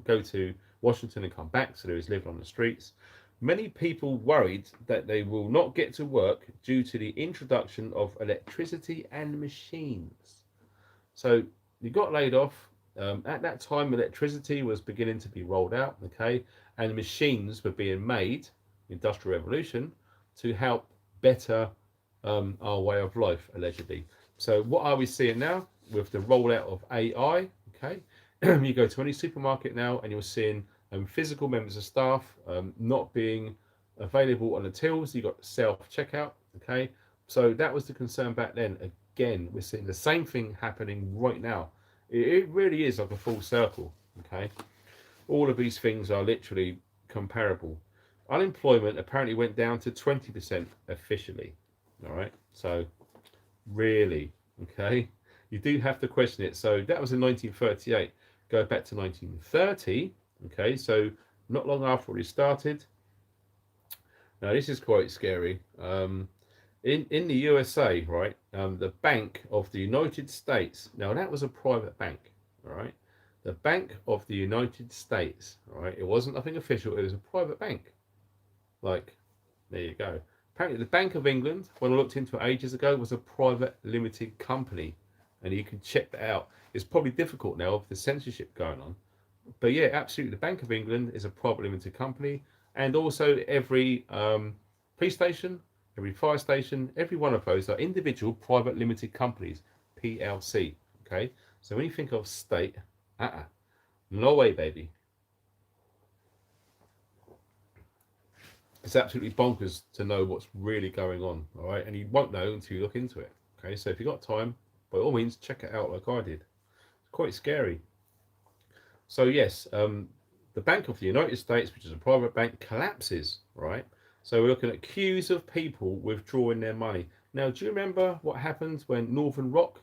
go to Washington and come back, so they was living on the streets. Many people worried that they will not get to work due to the introduction of electricity and machines. So you got laid off. At that time, electricity was beginning to be rolled out, okay, and machines were being made, Industrial Revolution, to help better our way of life, allegedly. So what are we seeing now with the rollout of AI? Okay, you go to any supermarket now, and you're seeing physical members of staff not being available on the tills. You got self checkout. Okay, so that was the concern back then. Again, we're seeing the same thing happening right now. It really is like a full circle. Okay, all of these things are literally comparable. Unemployment apparently went down to 20% officially. All right, so really, okay, you do have to question it. So that was in 1938. Go back to 1930. Okay, so not long after we started. Now this is quite scary. In the USA, right, the Bank of the United States. Now that was a private bank, all right. The Bank of the United States, all right. It wasn't nothing official. It was a private bank. Like, there you go. Apparently, the Bank of England, when I looked into it ages ago, was a private limited company, and you can check that out. It's probably difficult now with the censorship going on, but yeah, absolutely. The Bank of England is a private limited company, and also every police station, every fire station, every one of those are individual private limited companies, PLC. Okay, so when you think of state, no way, baby. It's absolutely bonkers to know what's really going on. All right, and you won't know until you look into it. Okay, so if you've got time, by all means, check it out like I did. It's quite scary. So yes, the Bank of the United States, which is a private bank, collapses, right? So we're looking at queues of people withdrawing their money. Now, do you remember what happened when Northern Rock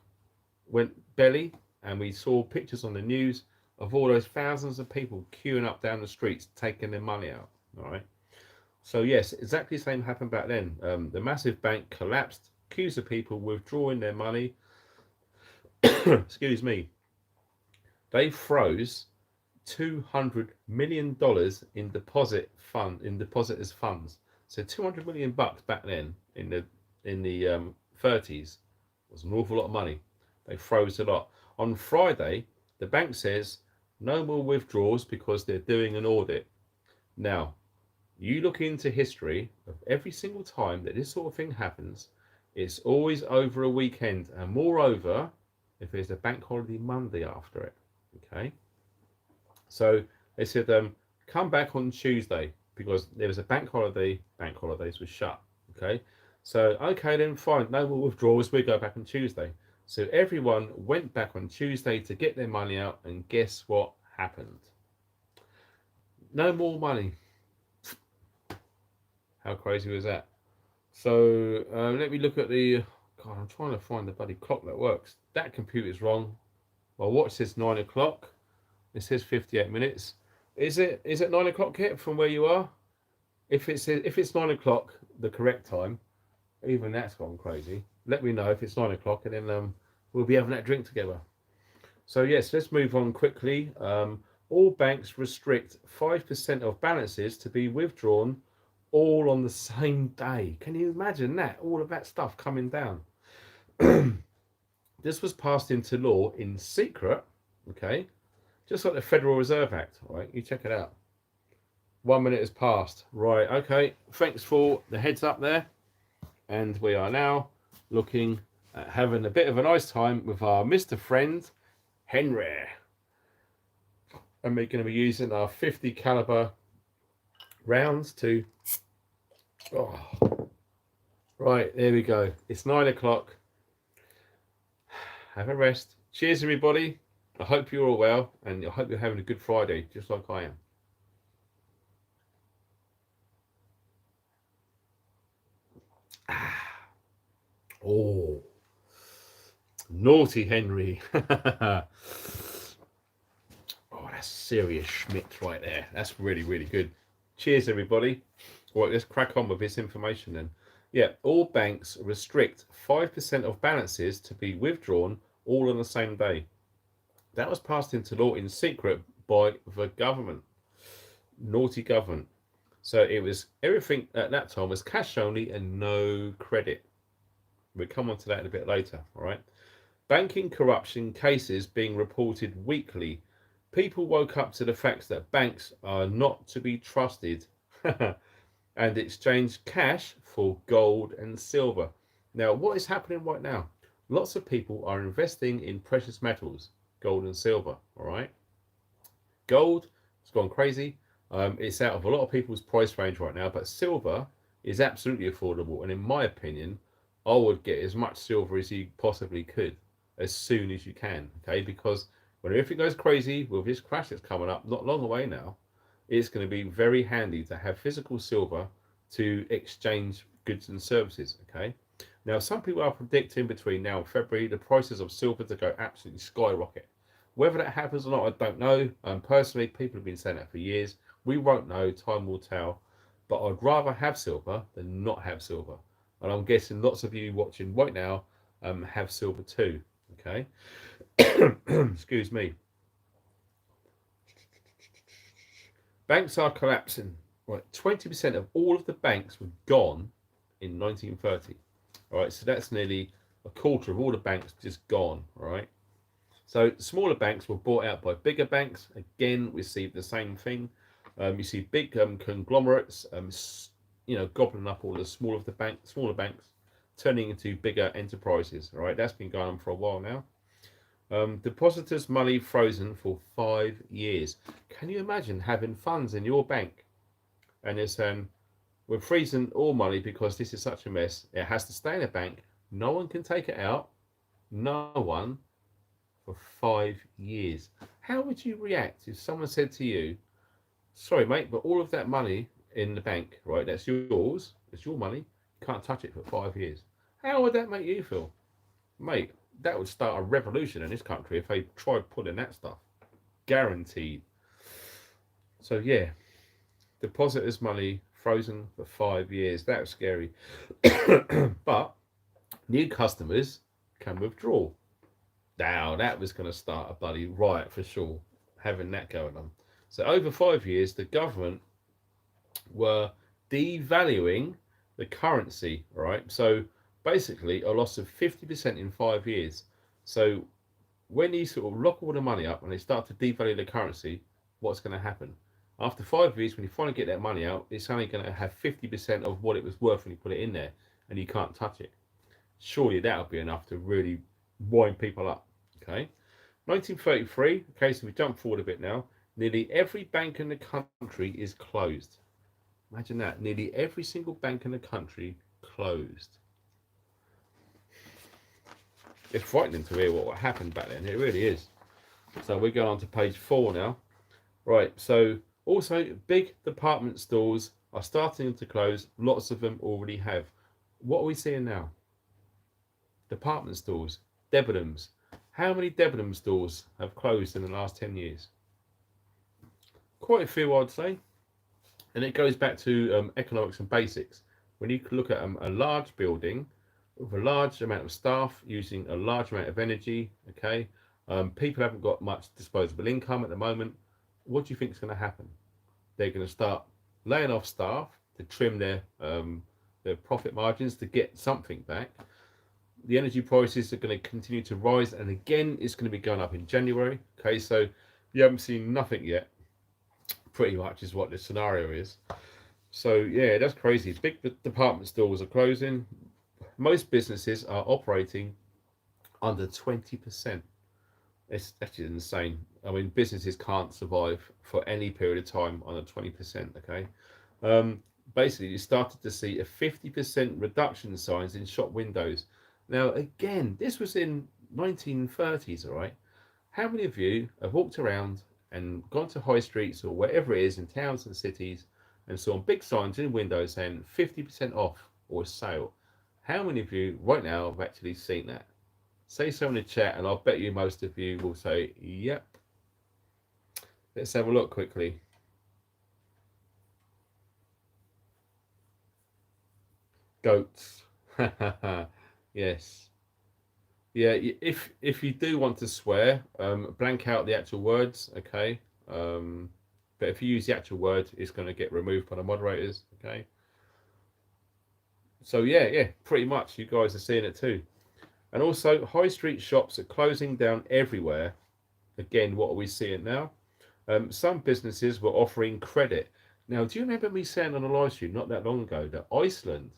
went belly, and we saw pictures on the news of all those thousands of people queuing up down the streets, taking their money out, all right? So yes, exactly the same happened back then. The massive bank collapsed, queues of people withdrawing their money. Excuse me. They froze $200 million in depositors' funds. So 200 million bucks back then in the 30s was an awful lot of money. They froze a lot. On Friday, the bank says no more withdrawals because they're doing an audit. Now, you look into history of every single time that this sort of thing happens, it's always over a weekend, and moreover, if there's a bank holiday Monday after it. Okay, so they said come back on Tuesday because there was a bank holiday. Bank holidays were shut. Okay, so okay then, fine, no more withdrawals. We go back on Tuesday. So everyone went back on Tuesday to get their money out, and guess what happened? No more money. How crazy was that? So let me look at the. God, I'm trying to find the bloody clock that works. That computer's wrong. My watch says 9 o'clock. It says 58 minutes. Is it 9 o'clock yet from where you are? If it's 9 o'clock, the correct time, even that's gone crazy. Let me know if it's 9 o'clock, and then we'll be having that drink together. So yes, let's move on quickly. All banks restrict 5% of balances to be withdrawn all on the same day. Can you imagine that? All of that stuff coming down. This was passed into law in secret, okay? Just like the Federal Reserve Act, all right? You check it out. 1 minute has passed. Right, okay. Thanks for the heads up there. And we are now looking at having a bit of a nice time with our Mr. Friend, Henry. And we're going to be using our 50 caliber rounds to... Oh. Right, there we go. It's 9 o'clock. Have a rest. Cheers, everybody. I hope you're all well, and I hope you're having a good Friday, just like I am. Oh, naughty Henry. Oh, that's serious Schmidt right there. That's really, really good. Cheers, everybody. All right, let's crack on with this information then. Yeah, all banks restrict 5% of balances to be withdrawn all on the same day. That was passed into law in secret by the government. Naughty government. So it was everything at that time was cash only and no credit. We'll come on to that in a bit later, all right? Banking corruption cases being reported weekly. People woke up to the facts that banks are not to be trusted and exchanged cash for gold and silver. Now, what is happening right now? Lots of people are investing in precious metals, gold and silver, all right? Gold has gone crazy. It's out of a lot of people's price range right now, but silver is absolutely affordable. And in my opinion, I would get as much silver as you possibly could as soon as you can, okay? Because when everything goes crazy with this crash that's coming up, not long away now, it's going to be very handy to have physical silver to exchange goods and services, okay? Now, some people are predicting between now and February the prices of silver to go absolutely skyrocket. Whether that happens or not, I don't know. Personally, people have been saying that for years. We won't know. Time will tell. But I'd rather have silver than not have silver. And I'm guessing lots of you watching right now have silver too. Okay. Excuse me. Banks are collapsing. Right, 20% of all of the banks were gone in 1930. All right, so that's nearly a quarter of all the banks just gone. All right. So smaller banks were bought out by bigger banks. Again, we see the same thing. You see big conglomerates, gobbling up all the smaller banks, turning into bigger enterprises. All right, that's been going on for a while now. Depositors' money frozen for 5 years. Can you imagine having funds in your bank and they're saying, we're freezing all money because this is such a mess. It has to stay in a bank. No one can take it out. No one for 5 years. How would you react if someone said to you, sorry, mate, but all of that money in the bank, right, that's yours, it's your money, you can't touch it for 5 years? How would that make you feel? Mate, that would start a revolution in this country if they tried pulling that stuff. Guaranteed. So, yeah, depositors' money frozen for 5 years. That's scary. But new customers can withdraw. Now that was going to start a bloody riot for sure, having that going on. So over 5 years, the government were devaluing the currency, right? So basically, a loss of 50% in 5 years. So when you sort of lock all the money up and they start to devalue the currency, what's going to happen? After 5 years, when you finally get that money out, it's only going to have 50% of what it was worth when you put it in there, and you can't touch it. Surely that'll be enough to really wind people up. Okay. 1933, okay, so we jump forward a bit now. Nearly every bank in the country is closed. Imagine that. Nearly every single bank in the country closed. It's frightening to hear what happened back then. It really is. So we're going on to page 4 now. Right, so also big department stores are starting to close. Lots of them already have. What are we seeing now? Department stores, Debenhams. How many Debenham stores have closed in the last 10 years? Quite a few, I'd say. And it goes back to economics and basics. When you look at a large building with a large amount of staff using a large amount of energy, okay, people haven't got much disposable income at the moment. What do you think is going to happen? They're going to start laying off staff to trim their profit margins to get something back. The energy prices are going to continue to rise, and again, it's going to be going up in January. Okay, so you haven't seen nothing yet. Pretty much is what the scenario is. So yeah, that's crazy. Big department stores are closing. Most businesses are operating under 20%. It's actually insane. I mean, businesses can't survive for any period of time on a 20%. Okay, basically, you started to see a 50% reduction in signs in shop windows. Now, again, this was in 1930s. All right, how many of you have walked around and gone to high streets or wherever it is in towns and cities and saw big signs in windows saying 50% off or sale? How many of you right now have actually seen that? Say so in the chat, and I'll bet you most of you will say, yep. Let's have a look quickly. Goats. Yes. Yeah, if you do want to swear, blank out the actual words, okay? But if you use the actual word, it's going to get removed by the moderators, okay? So yeah, pretty much you guys are seeing it too. And also, high street shops are closing down everywhere. Again, what are we seeing now? Some businesses were offering credit. Now, do you remember me saying on a live stream not that long ago that Iceland,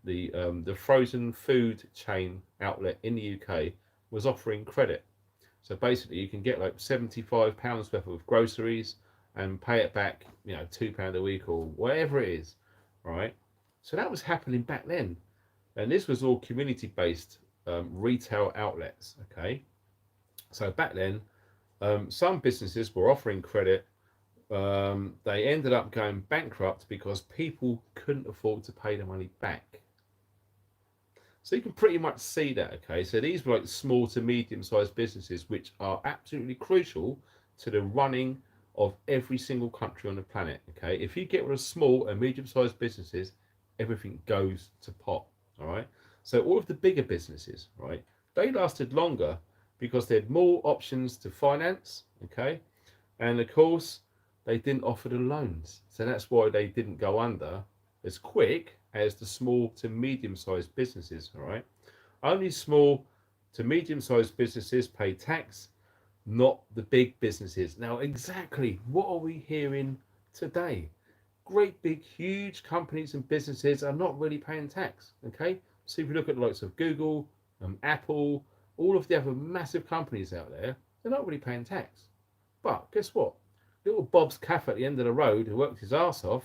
the frozen food chain outlet in the UK, was offering credit? So basically, you can get like £75 worth of groceries and pay it back, £2 a week or whatever it is, right? So that was happening back then, and this was all community-based retail outlets. Okay, so back then, some businesses were offering credit. They ended up going bankrupt because people couldn't afford to pay the money back. So you can pretty much see that, okay? So these were like small to medium-sized businesses, which are absolutely crucial to the running of every single country on the planet, okay? If you get rid of small and medium-sized businesses, everything goes to pot, all right? So all of the bigger businesses, right, they lasted longer because they had more options to finance, okay? And of course, they didn't offer the loans. So that's why they didn't go under as quick as the small to medium-sized businesses, all right? Only small to medium-sized businesses pay tax, not the big businesses. Now, exactly what are we hearing today? Great big, huge companies and businesses are not really paying tax, okay? So if you look at the likes of Google, Apple, all of the other massive companies out there, they're not really paying tax. But guess what? Little Bob's Cafe at the end of the road, who worked his ass off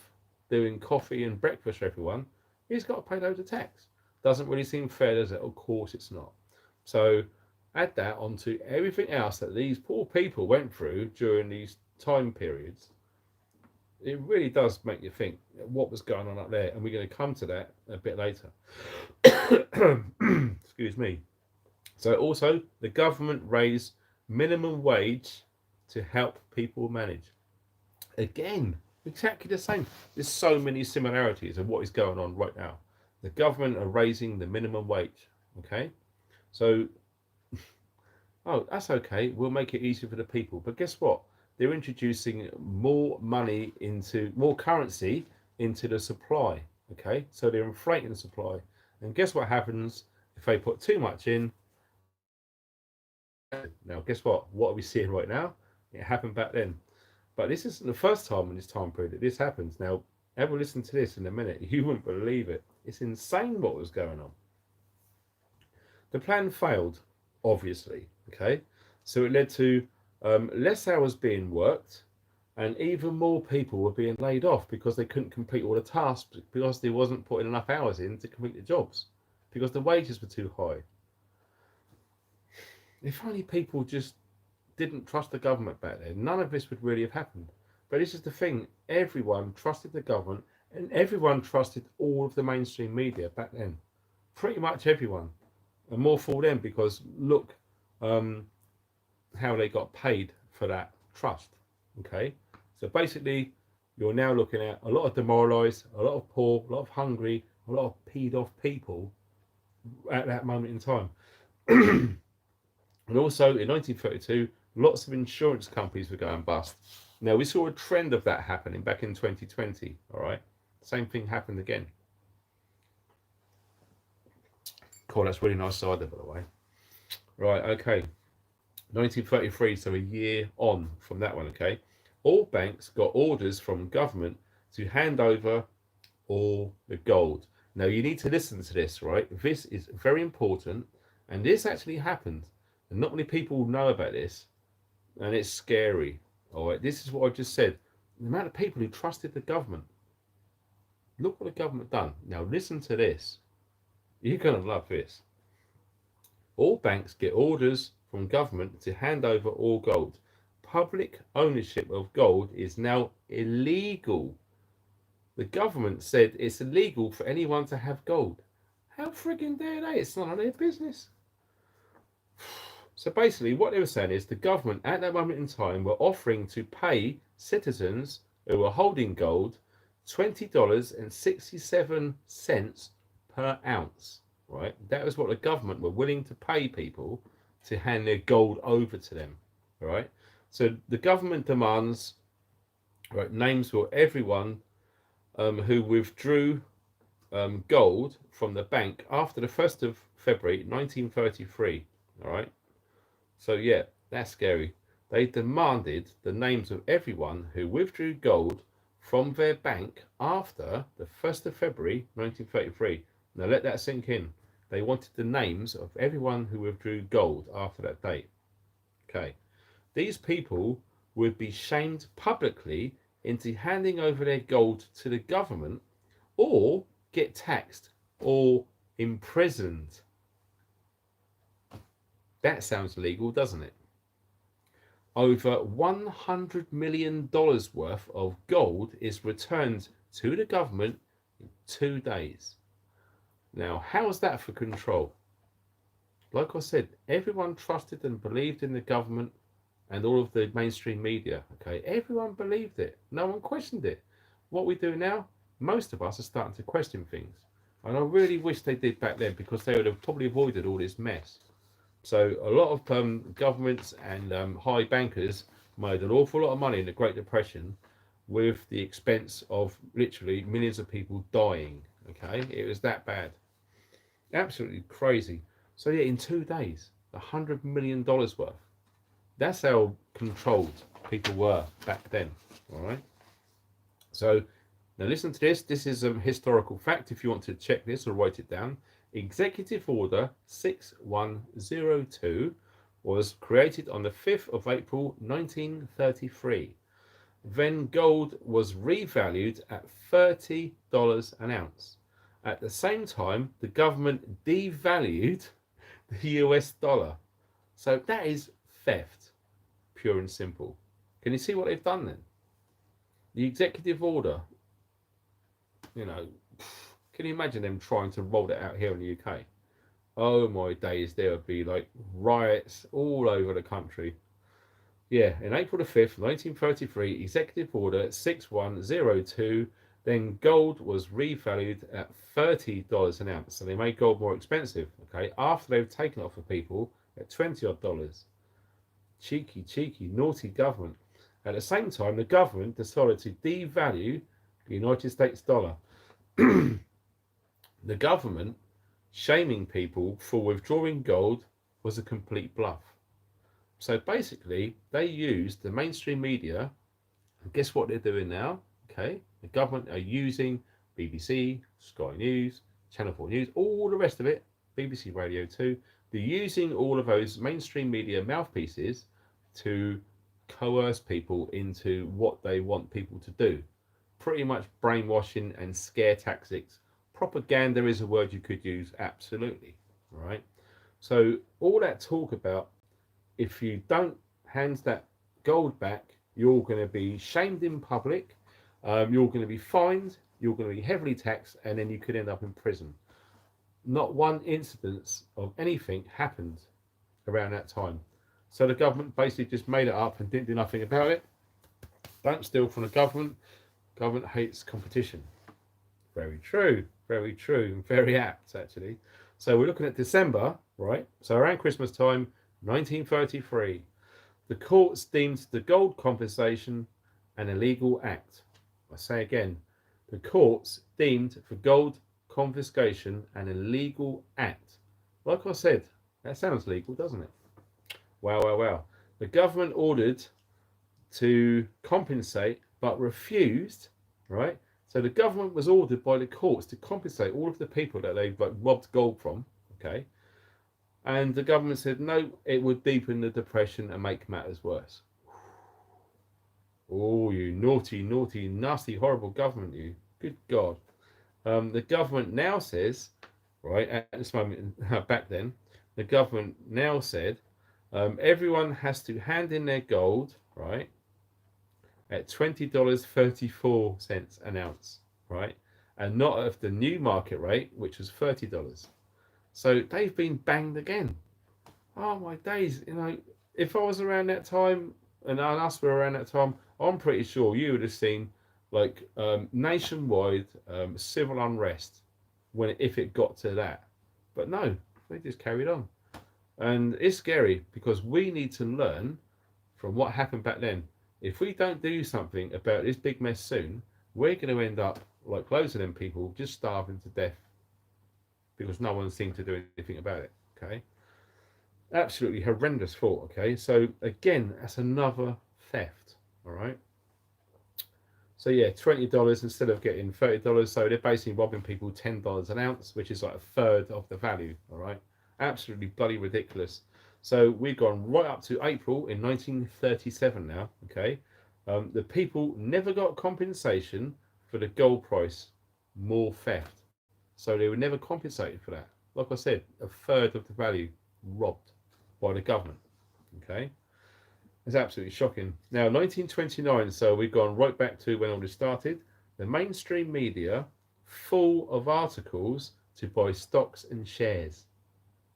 doing coffee and breakfast for everyone, he's got to pay loads of tax. Doesn't really seem fair, does it? Of course it's not. So add that onto everything else that these poor people went through during these time periods. It really does make you think what was going on up there, and we're going to come to that a bit later. Excuse me. So also, the government raised minimum wage to help people manage. Again, exactly the same. There's so many similarities of what is going on right now. The government are raising the minimum wage. Okay, so that's okay. We'll make it easier for the people. But guess what? They're introducing more money into more currency into the supply. Okay, so they're inflating the supply. And guess what happens if they put too much in? Now, guess what? What are we seeing right now? It happened back then. But this isn't the first time in this time period that this happens. Now, ever listen to this in a minute, you wouldn't believe it. It's insane what was going on. The plan failed, obviously, okay? So it led to less hours being worked, and even more people were being laid off because they couldn't complete all the tasks because they wasn't putting enough hours in to complete the jobs because the wages were too high. If only people just didn't trust the government back then, none of this would really have happened. But this is the thing, everyone trusted the government and everyone trusted all of the mainstream media back then. Pretty much everyone. And more for them because look how they got paid for that trust. Okay, so basically you're now looking at a lot of demoralised, a lot of poor, a lot of hungry, a lot of peed off people at that moment in time. And also in 1932, lots of insurance companies were going bust. Now we saw a trend of that happening back in 2020. All right, same thing happened again. Cool, that's really nice cider, by the way. Right, okay. 1933, so a year on from that one, okay. All banks got orders from government to hand over all the gold. Now you need to listen to this, right? This is very important, and this actually happened. And not many people know about this, and it's scary. All right, this is what I've just said. The amount of people who trusted the government. Look what the government done. Now listen to this. You're gonna love this. All banks get orders from government to hand over all gold. Public ownership of gold is now illegal. The government said it's illegal for anyone to have gold. How friggin' dare they? It's none of their business. So basically what they were saying is the government at that moment in time were offering to pay citizens who were holding gold $20.67 per ounce, right? That was what the government were willing to pay people to hand their gold over to them, right? So the government demands, right, names for everyone who withdrew gold from the bank after the 1st of February 1933, all right? So yeah, that's scary. They demanded the names of everyone who withdrew gold from their bank after the 1st of February 1933. Now let that sink in. They wanted the names of everyone who withdrew gold after that date. Okay. These people would be shamed publicly into handing over their gold to the government or get taxed or imprisoned. That sounds legal, doesn't it? Over $100 million worth of gold is returned to the government in 2 days. Now, how is that for control? Like I said, everyone trusted and believed in the government and all of the mainstream media. Okay, everyone believed it. No one questioned it. What we do now, most of us are starting to question things. And I really wish they did back then, because they would have probably avoided all this mess. So a lot of governments and high bankers made an awful lot of money in the Great Depression with the expense of literally millions of people dying. Okay, it was that bad. Absolutely crazy. So yeah, in 2 days, $100 million worth. That's how controlled people were back then. All right. So now listen to this. This is a historical fact. If you want to check this or write it down, Executive Order 6102 was created on the 5th of April 1933. Then gold was revalued at $30 an ounce. At the same time, the government devalued the US dollar. So that is theft, pure and simple. Can you see what they've done then? The executive order, you know, can you imagine them trying to roll it out here in the UK? Oh my days, there would be like riots all over the country. Yeah, in April the 5th, 1933, Executive Order 6102, then gold was revalued at $30 an ounce. So they made gold more expensive, okay, after they've taken it off of people at $20 odd. Cheeky, naughty government. At the same time, the government decided to devalue the United States dollar. The government shaming people for withdrawing gold was a complete bluff. So basically, they used the mainstream media. And guess what they're doing now? Okay, the government are using BBC, Sky News, Channel 4 News, all the rest of it, BBC Radio 2. They're using all of those mainstream media mouthpieces to coerce people into what they want people to do. Pretty much brainwashing and scare tactics. Propaganda is a word you could use, absolutely, right? So all that talk about, if you don't hand that gold back, you're going to be shamed in public, you're going to be fined, you're going to be heavily taxed, and then you could end up in prison. Not one incidence of anything happened around that time. So the government basically just made it up and didn't do nothing about it. Don't steal from the government. Government hates competition. Very true, and very apt, actually. So we're looking at December, right? So around Christmas time, 1933. The courts deemed the gold confiscation an illegal act. I say again, the courts deemed the gold confiscation an illegal act. Like I said, that sounds legal, doesn't it? Wow. The government ordered to compensate but refused, right? So the government was ordered by the courts to compensate all of the people that they robbed gold from, okay? And the government said, no, it would deepen the depression and make matters worse. Oh, you naughty, nasty, horrible government, you. Good God. The government now says, right, at this moment, back then, the government now said, everyone has to hand in their gold, right, at $20.34 an ounce, right, and not at the new market rate, which was $30. So they've been banged again. Oh my days, you know, if I was around that time and us were around that time, I'm pretty sure you would have seen like nationwide civil unrest. if it got to that. But no, they just carried on. And it's scary because we need to learn from what happened back then. If we don't do something about this big mess soon, we're going to end up like loads of them people just starving to death because no one seemed to do anything about it. Okay, absolutely horrendous thought. Okay, so again, that's another theft. All right. So yeah, $20 instead of getting $30. So they're basically robbing people $10 an ounce, which is like a third of the value. All right, absolutely bloody ridiculous. So we've gone right up to April in 1937 now. Okay, the people never got compensation for the gold price, more theft. So they were never compensated for that. Like I said, a third of the value robbed by the government. Okay. It's absolutely shocking. Now, 1929, so we've gone right back to when all this started. The mainstream media full of articles to buy stocks and shares.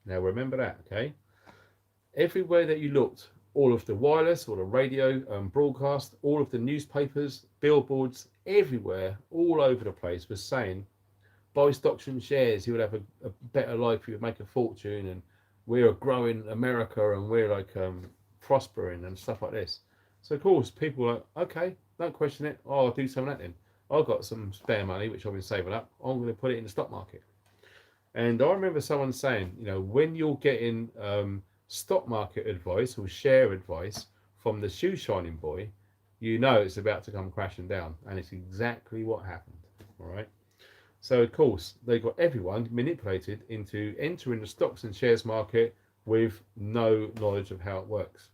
Now, remember that, okay? Everywhere that you looked, all of the wireless or the radio broadcast, all of the newspapers, billboards, everywhere, all over the place was saying, buy stocks and shares, you would have a better life, you would make a fortune, and we're a growing America, and we're like prospering and stuff like this. So of course people are like, okay, don't question it. Oh, I'll do some of that then. I've got some spare money which I've been saving up. I'm going to put it in the stock market. And I remember someone saying, you know, when you're getting stock market advice or share advice from the shoe shining boy, you know it's about to come crashing down, and it's exactly what happened. All right. So of course they got everyone manipulated into entering the stocks and shares market with no knowledge of how it works.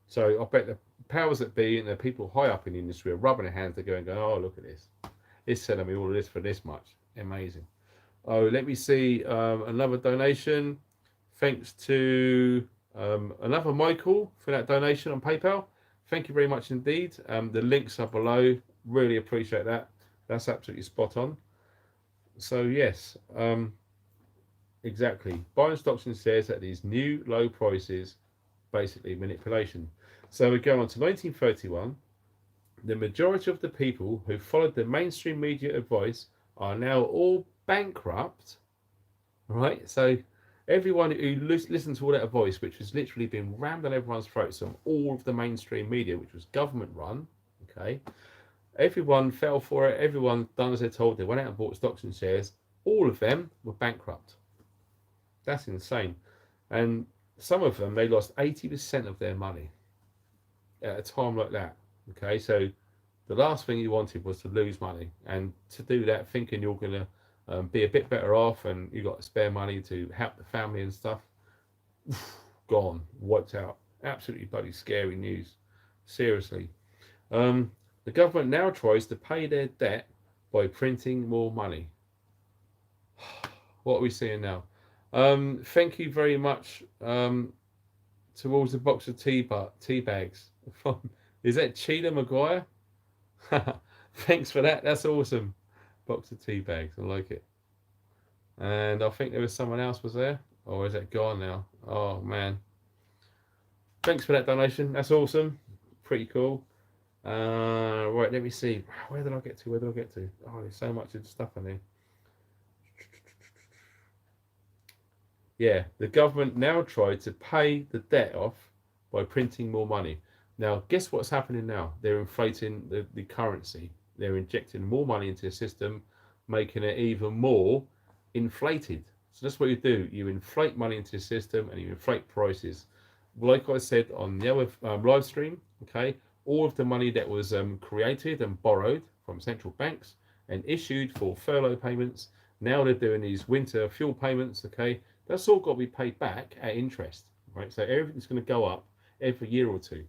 So I bet the powers that be and the people high up in the industry are rubbing their hands together and going, oh, look at this. It's selling me all of this for this much. Amazing. Oh, let me see another donation. Thanks to another Michael for that donation on PayPal. Thank you very much indeed. The links are below. Really appreciate that. That's absolutely spot on. So yes, exactly. Buying stocks and shares at these new low prices, basically manipulation. So we go on to 1931. The majority of the people who followed the mainstream media advice are now all bankrupt, right? So everyone who listened to all that advice, which has literally been rammed down everyone's throats on all of the mainstream media, which was government run, okay? Everyone fell for it. Everyone done as they're told. They went out and bought stocks and shares. All of them were bankrupt. That's insane. And some of them, they lost 80% of their money at a time like that. Okay, so the last thing you wanted was to lose money, and to do that thinking you're going to be a bit better off and you got spare money to help the family and stuff, gone, wiped out. Absolutely bloody scary news. Seriously. The government now tries to pay their debt by printing more money. What are we seeing now? Thank you very much towards a box of tea bags. Is that Cheetah Maguire? Thanks for that. That's awesome. Box of tea bags. I like it. And I think there was someone else was there. Or is that gone now? Oh man. Thanks for that donation. That's awesome. Pretty cool. Right, let me see. Where did I get to? Oh, there's so much stuff in there. Yeah, the government now tried to pay the debt off by printing more money. Now, guess what's happening now? They're inflating the currency. They're injecting more money into the system, making it even more inflated. So that's what you do. You inflate money into the system and you inflate prices. Like I said on the other live stream, okay, all of the money that was created and borrowed from central banks and issued for furlough payments, now they're doing these winter fuel payments, okay, that's all got to be paid back at interest, right? So everything's going to go up every year or two.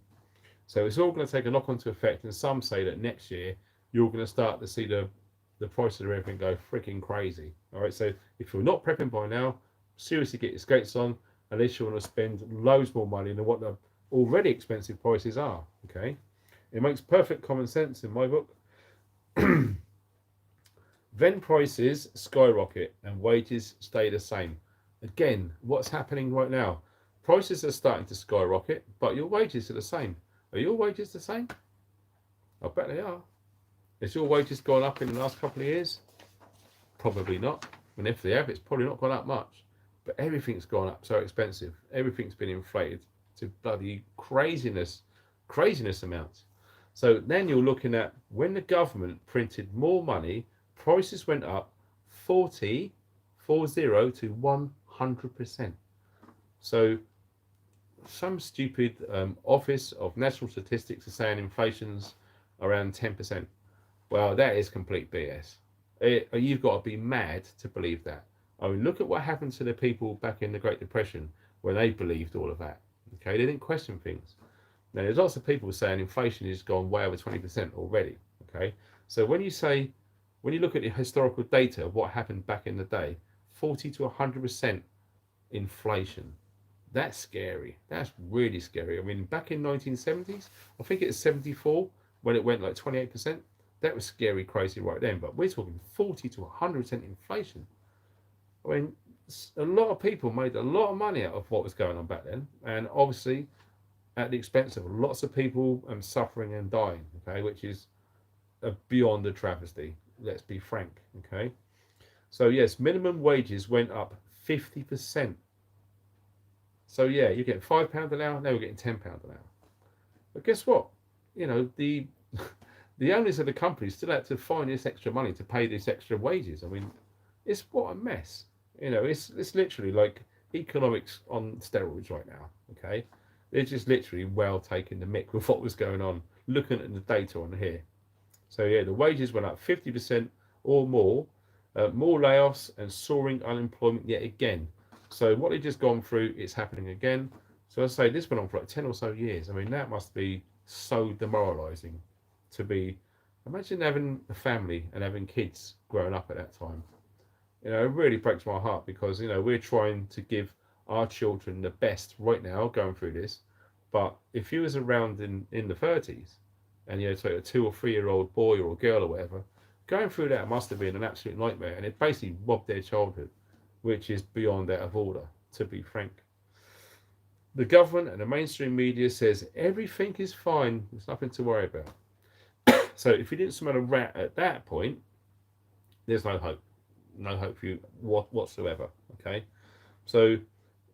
So it's all going to take a knock-on to effect, and some say that next year you're going to start to see the price of everything go freaking crazy. All right, so if you're not prepping by now, seriously get your skates on, unless you want to spend loads more money than what the already expensive prices are, okay? It makes perfect common sense in my book. Then prices skyrocket and wages stay the same. Again, what's happening right now? Prices are starting to skyrocket, but your wages are the same. Are your wages the same? I bet they are. Has your wages gone up in the last couple of years? Probably not. And if they have, it's probably not gone up much. But everything's gone up so expensive. Everything's been inflated to bloody craziness amounts. So then you're looking at when the government printed more money, prices went up 40 to 100%. So some stupid office of national statistics are saying inflation's around 10%. Well, that is complete BS. You've got to be mad to believe that. I mean, look at what happened to the people back in the Great Depression when they believed all of that. Okay, they didn't question things. Now, there's lots of people saying inflation has gone way over 20% already. Okay, so when you look at the historical data of what happened back in the day, 40 to 100% inflation. That's scary. That's really scary. I mean, back in 1970s, I think it was 74 when it went like 28%. That was scary, crazy right then. But we're talking 40 to 100% inflation. I mean, a lot of people made a lot of money out of what was going on back then, and obviously at the expense of lots of people suffering and dying. Okay, which is beyond a travesty. Let's be frank. Okay, so yes, minimum wages went up 50%. So yeah, you're getting £5 an hour. Now we're getting £10 an hour. But guess what? You know, the the owners of the company still had to find this extra money to pay this extra wages. I mean, it's what a mess. You know, it's literally like economics on steroids right now. Okay, they're just literally well taking the mick with what was going on. Looking at the data on here. So yeah, the wages went up 50% or more. More layoffs and soaring unemployment yet again. So what they've just gone through, it's happening again. So I say this went on for like 10 or so years. I mean, that must be so demoralizing to be. Imagine having a family and having kids growing up at that time. You know, it really breaks my heart because, you know, we're trying to give our children the best right now going through this. But if you was around in the 30s and you know, so a 2 or 3 year old boy or girl or whatever, going through that must have been an absolute nightmare. And it basically robbed their childhood, which is beyond out of order, to be frank. The government and the mainstream media says everything is fine. There's nothing to worry about. So if you didn't smell a rat at that point, there's no hope. No hope for you whatsoever. Okay. So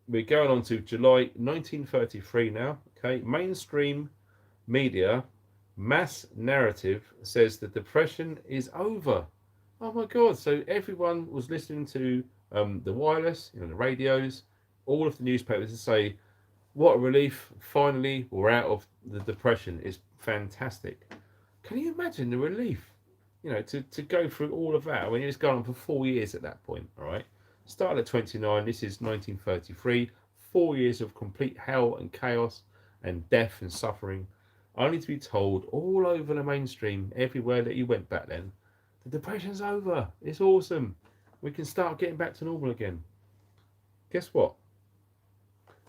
we're going on to July 1933 now. Okay. Mainstream media mass narrative says the depression is over. Oh my God. So everyone was listening to the wireless, you know, the radios, all of the newspapers to say, what a relief. Finally, we're out of the depression. It's fantastic. Can you imagine the relief? You know, to go through all of that. I mean, it's gone on for 4 years at that point, all right? Started at 29, this is 1933. 4 years of complete hell and chaos and death and suffering. Only to be told all over the mainstream, everywhere that you went back then, the depression's over. It's awesome. We can start getting back to normal again. Guess what?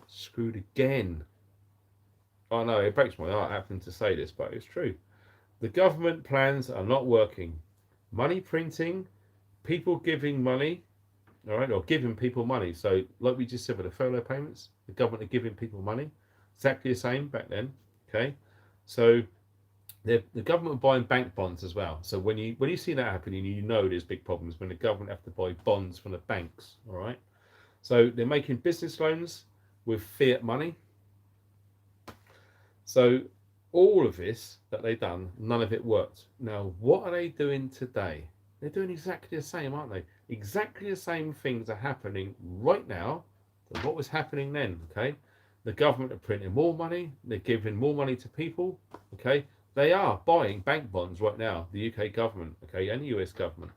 Screwed again. I know, it breaks my heart having to say this, but it's true. The government plans are not working. Money printing, people giving money, all right, or giving people money. So, like we just said with the furlough payments, the government are giving people money. Exactly the same back then. Okay, so the government buying bank bonds as well. So when you see that happening, you know there's big problems when the government have to buy bonds from the banks. All right, so they're making business loans with fiat money. So all of this that they've done, none of it worked. Now, what are they doing today? They're doing exactly the same, aren't they? Exactly the same things are happening right now than what was happening then, okay? The government are printing more money. They're giving more money to people, okay? They are buying bank bonds right now, the UK government, okay, and the US government.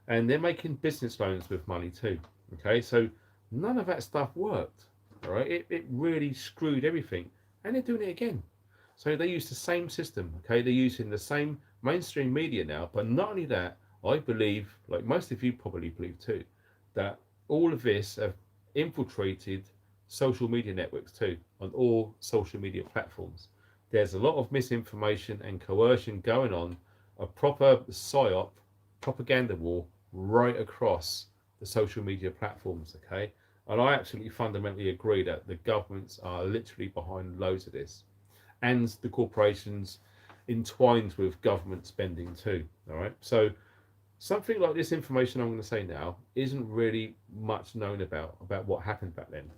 And they're making business loans with money too, okay? So none of that stuff worked, all right? It really screwed everything. And they're doing it again. So they use the same system, okay? They're using the same mainstream media now, but not only that, I believe, like most of you probably believe too, that all of this have infiltrated social media networks too, on all social media platforms. There's a lot of misinformation and coercion going on, a proper psyop, propaganda war right across the social media platforms, okay? And I absolutely fundamentally agree that the governments are literally behind loads of this. And the corporations entwined with government spending too, all right? So Something like this information I'm going to say now isn't really much known about what happened back then,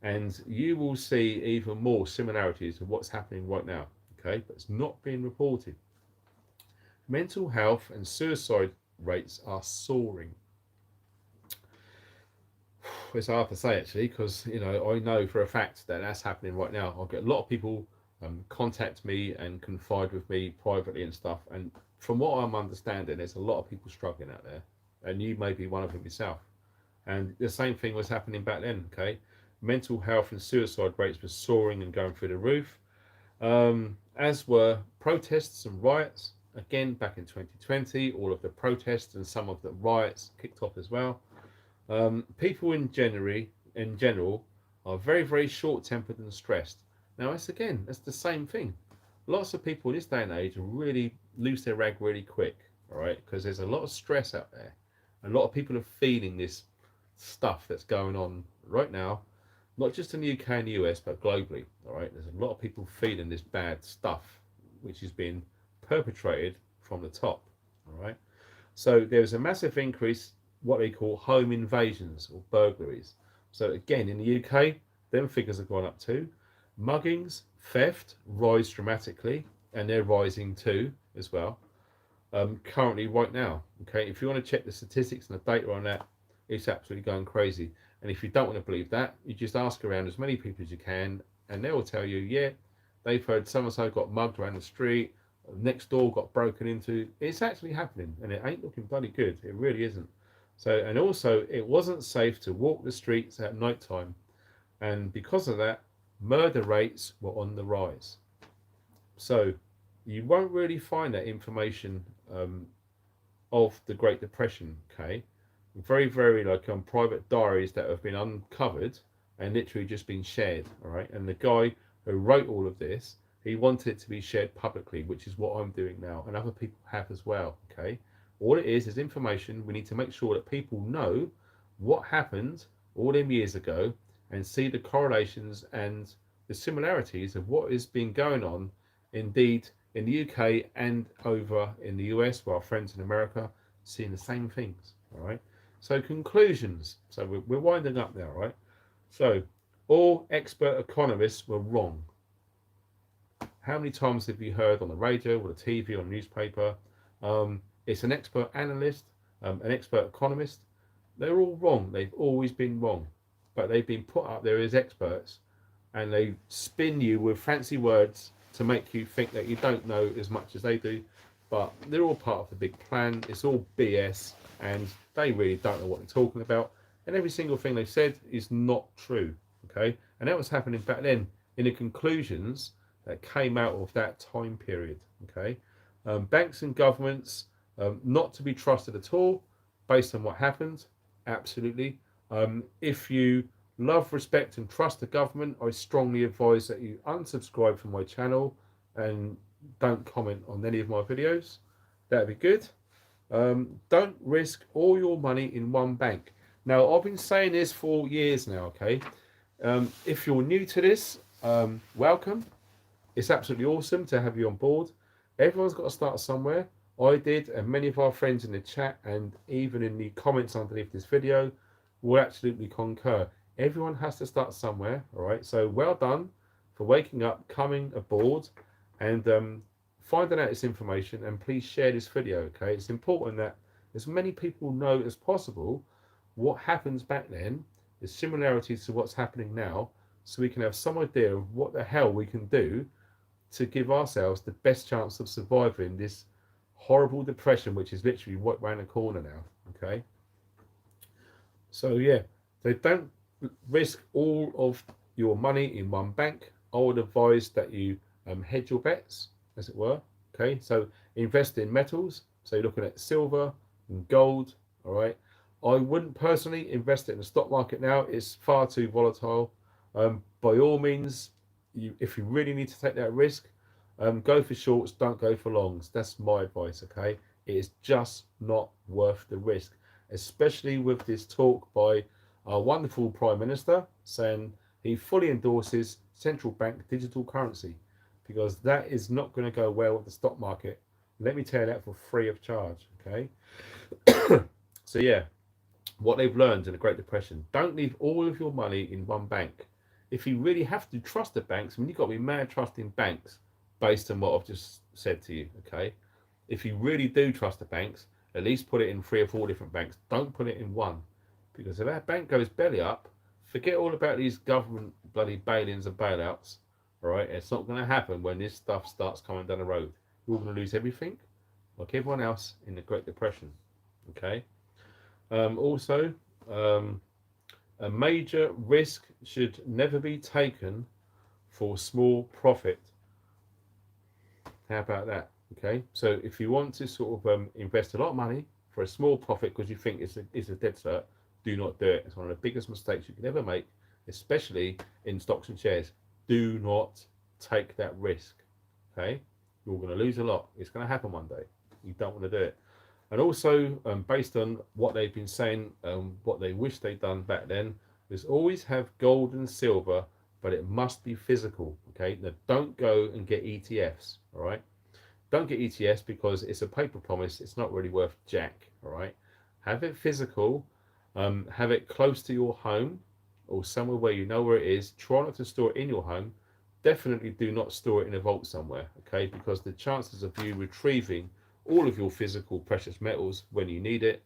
and you will see even more similarities of what's happening right now. Okay, but it's not being reported. Mental health and suicide rates are soaring. It's hard to say actually, because I know for a fact that that's happening right now. I get a lot of people contact me and confide with me privately and stuff, and from what I'm understanding, there's a lot of people struggling out there, and you may be one of them yourself. And the same thing was happening back then. Okay, mental health and suicide rates were soaring and going through the roof, as were protests and riots. Again, back in 2020, all of the protests and some of the riots kicked off as well. People in general, are very, very short-tempered and stressed. Now, that's the same thing. Lots of people in this day and age really lose their rag really quick, all right? Because there's a lot of stress out there. A lot of people are feeling this stuff that's going on right now, not just in the UK and the US, but globally, all right? There's a lot of people feeling this bad stuff, which is being perpetrated from the top, all right? So there's a massive increase what they call home invasions or burglaries. So again, in the UK, them figures have gone up too. Muggings, theft rise dramatically, and they're rising too as well. Currently, right now, okay, if you want to check the statistics and the data on that, it's absolutely going crazy. And if you don't want to believe that, you just ask around as many people as you can, and they will tell you, yeah, they've heard so and so got mugged around the street, next door got broken into. It's actually happening, and it ain't looking bloody good. It really isn't. So, and also, it wasn't safe to walk the streets at night time, and because of that, murder rates were on the rise. So, you won't really find that information of the Great Depression. Okay, very, very like private diaries that have been uncovered and literally just been shared. All right, and the guy who wrote all of this, he wanted it to be shared publicly, which is what I'm doing now, and other people have as well. Okay. All it is information. We need to make sure that people know what happened all them years ago and see the correlations and the similarities of what has been going on, indeed, in the UK and over in the US, where our friends in America seeing the same things. All right. So conclusions. So we're winding up now, right? So all expert economists were wrong. How many times have you heard on the radio or the TV or newspaper? It's an expert analyst, an expert economist. They're all wrong. They've always been wrong, but they've been put up there as experts, and they spin you with fancy words to make you think that you don't know as much as they do. But they're all part of the big plan. It's all BS, and they really don't know what they're talking about. And every single thing they said is not true. Okay, and that was happening back then in the conclusions that came out of that time period. Okay, banks and governments. Not to be trusted at all based on what happened. Absolutely. If you love, respect, and trust the government, I strongly advise that you unsubscribe from my channel and don't comment on any of my videos. That'd be good. Don't risk all your money in one bank. Now, I've been saying this for years now, okay? If you're new to this, welcome. It's absolutely awesome to have you on board. Everyone's got to start somewhere. I did, and many of our friends in the chat and even in the comments underneath this video will absolutely concur. Everyone has to start somewhere, all right? So well done for waking up, coming aboard, and finding out this information, and please share this video, okay? It's important that as many people know as possible what happens back then, the similarities to what's happening now, so we can have some idea of what the hell we can do to give ourselves the best chance of surviving this horrible depression, which is literally right around the corner now. Okay, so yeah, they don't risk all of your money in one bank. I would advise that you hedge your bets, as it were. Okay, so invest in metals. So you're looking at silver and gold. All right, I wouldn't personally invest it in the stock market now. It's far too volatile. By all means, if you really need to take that risk, go for shorts, don't go for longs. That's my advice, okay? It is just not worth the risk, especially with this talk by our wonderful Prime Minister saying he fully endorses central bank digital currency, because that is not going to go well with the stock market Let me tell you that for free of charge. Okay. So yeah, what they've learned in the Great Depression: don't leave all of your money in one bank. If you really have to trust the banks, I mean, you've got to be mad trusting banks based on what I've just said to you. Okay. If you really do trust the banks, at least put it in 3 or 4 different banks. Don't put it in one, because if that bank goes belly up, forget all about these government bloody bail-ins and bailouts. All right, it's not going to happen when this stuff starts coming down the road. You're going to lose everything, like everyone else in the Great Depression. Okay. Also, um, a major risk should never be taken for small profit. How about that? Okay, so if you want to sort of invest a lot of money for a small profit because you think it's a dead cert, do not do it. It's one of the biggest mistakes you can ever make, especially in stocks and shares. Do not take that risk. Okay, you're going to lose a lot. It's going to happen one day. You don't want to do it. And also, based on what they've been saying, what they wish they'd done back then, is always have gold and silver, but it must be physical. Okay, now don't go and get ETFs. All right, don't get ETFs because it's a paper promise. It's not really worth jack. All right, have it physical. Have it close to your home or somewhere where you know where it is. Try not to store it in your home. Definitely do not store it in a vault somewhere. Okay, because the chances of you retrieving all of your physical precious metals when you need it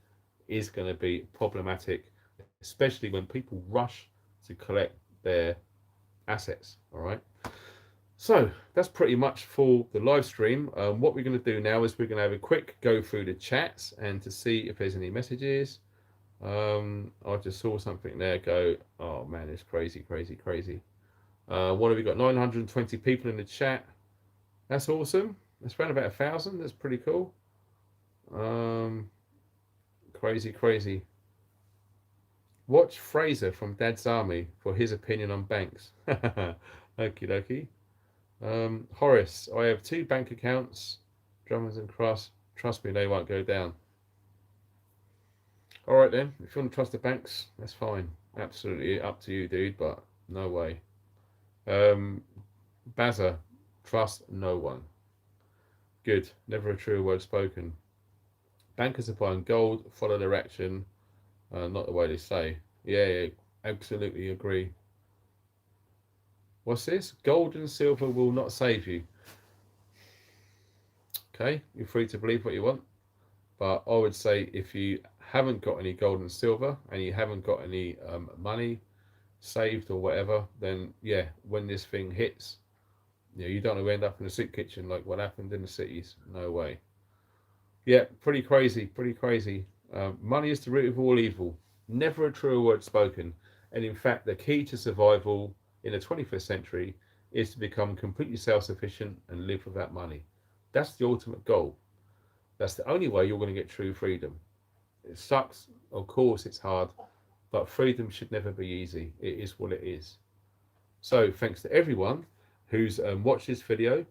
is going to be problematic, especially when people rush to collect their assets. All right. So that's pretty much for the live stream. What we're going to do now is we're going to have a quick go through the chats and to see if there's any messages. I just saw something there go, oh man, it's crazy, crazy, crazy. What have we got? 920 people in the chat. That's awesome. That's around about 1,000. That's pretty cool. Crazy, crazy. Watch Fraser from Dad's Army for his opinion on banks. Okie dokie. Horace, I have 2 bank accounts, Drummers and Cross. Trust me, they won't go down. All right then, if you want to trust the banks, that's fine. Absolutely up to you, dude, but no way. Bazza, trust no one. Good, never a true word spoken. Bankers are buying gold, follow their action, not the way they say. Yeah, absolutely agree. What's this? Gold and silver will not save you. Okay, you're free to believe what you want, but I would say if you haven't got any gold and silver and you haven't got any money saved or whatever, then yeah, when this thing hits, you don't want to end up in a soup kitchen like what happened in the cities. No way. Yeah, pretty crazy, pretty crazy. Money is the root of all evil. Never a truer word spoken. And in fact, the key to survival in the 21st century is to become completely self-sufficient and live without money. That's the ultimate goal. That's the only way you're going to get true freedom. It sucks, of course it's hard, but freedom should never be easy. It is what it is. So thanks to everyone who's watched this video.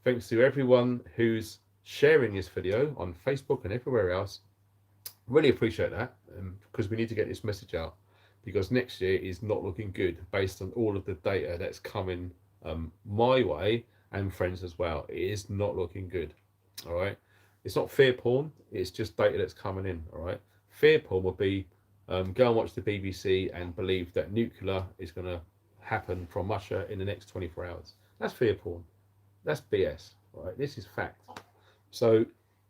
Thanks to everyone who's sharing this video on Facebook and everywhere else. Really appreciate that, because we need to get this message out, because next year is not looking good based on all of the data that's coming my way and friends as well. It is not looking good. All right, it's not fear porn, it's just data that's coming in. All right, fear porn would be go and watch the BBC and believe that nuclear is going to happen from Russia in the next 24 hours. That's fear porn. That's BS. All right, this is fact. So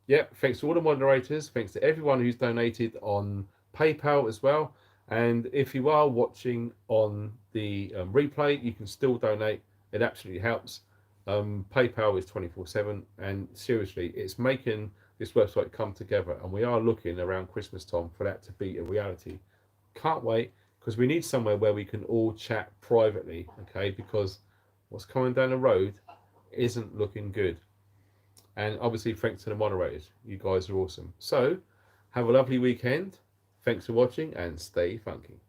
yeah, thanks to all the moderators, thanks to everyone who's donated on PayPal as well. And if you are watching on the replay, you can still donate. It absolutely helps. PayPal is 24/7, and seriously, it's making this website come together. And we are looking around Christmas time for that to be a reality. Can't wait, because we need somewhere where we can all chat privately, okay? Because what's coming down the road isn't looking good. And obviously, thanks to the moderators. You guys are awesome. So, have a lovely weekend. Thanks for watching and stay funky.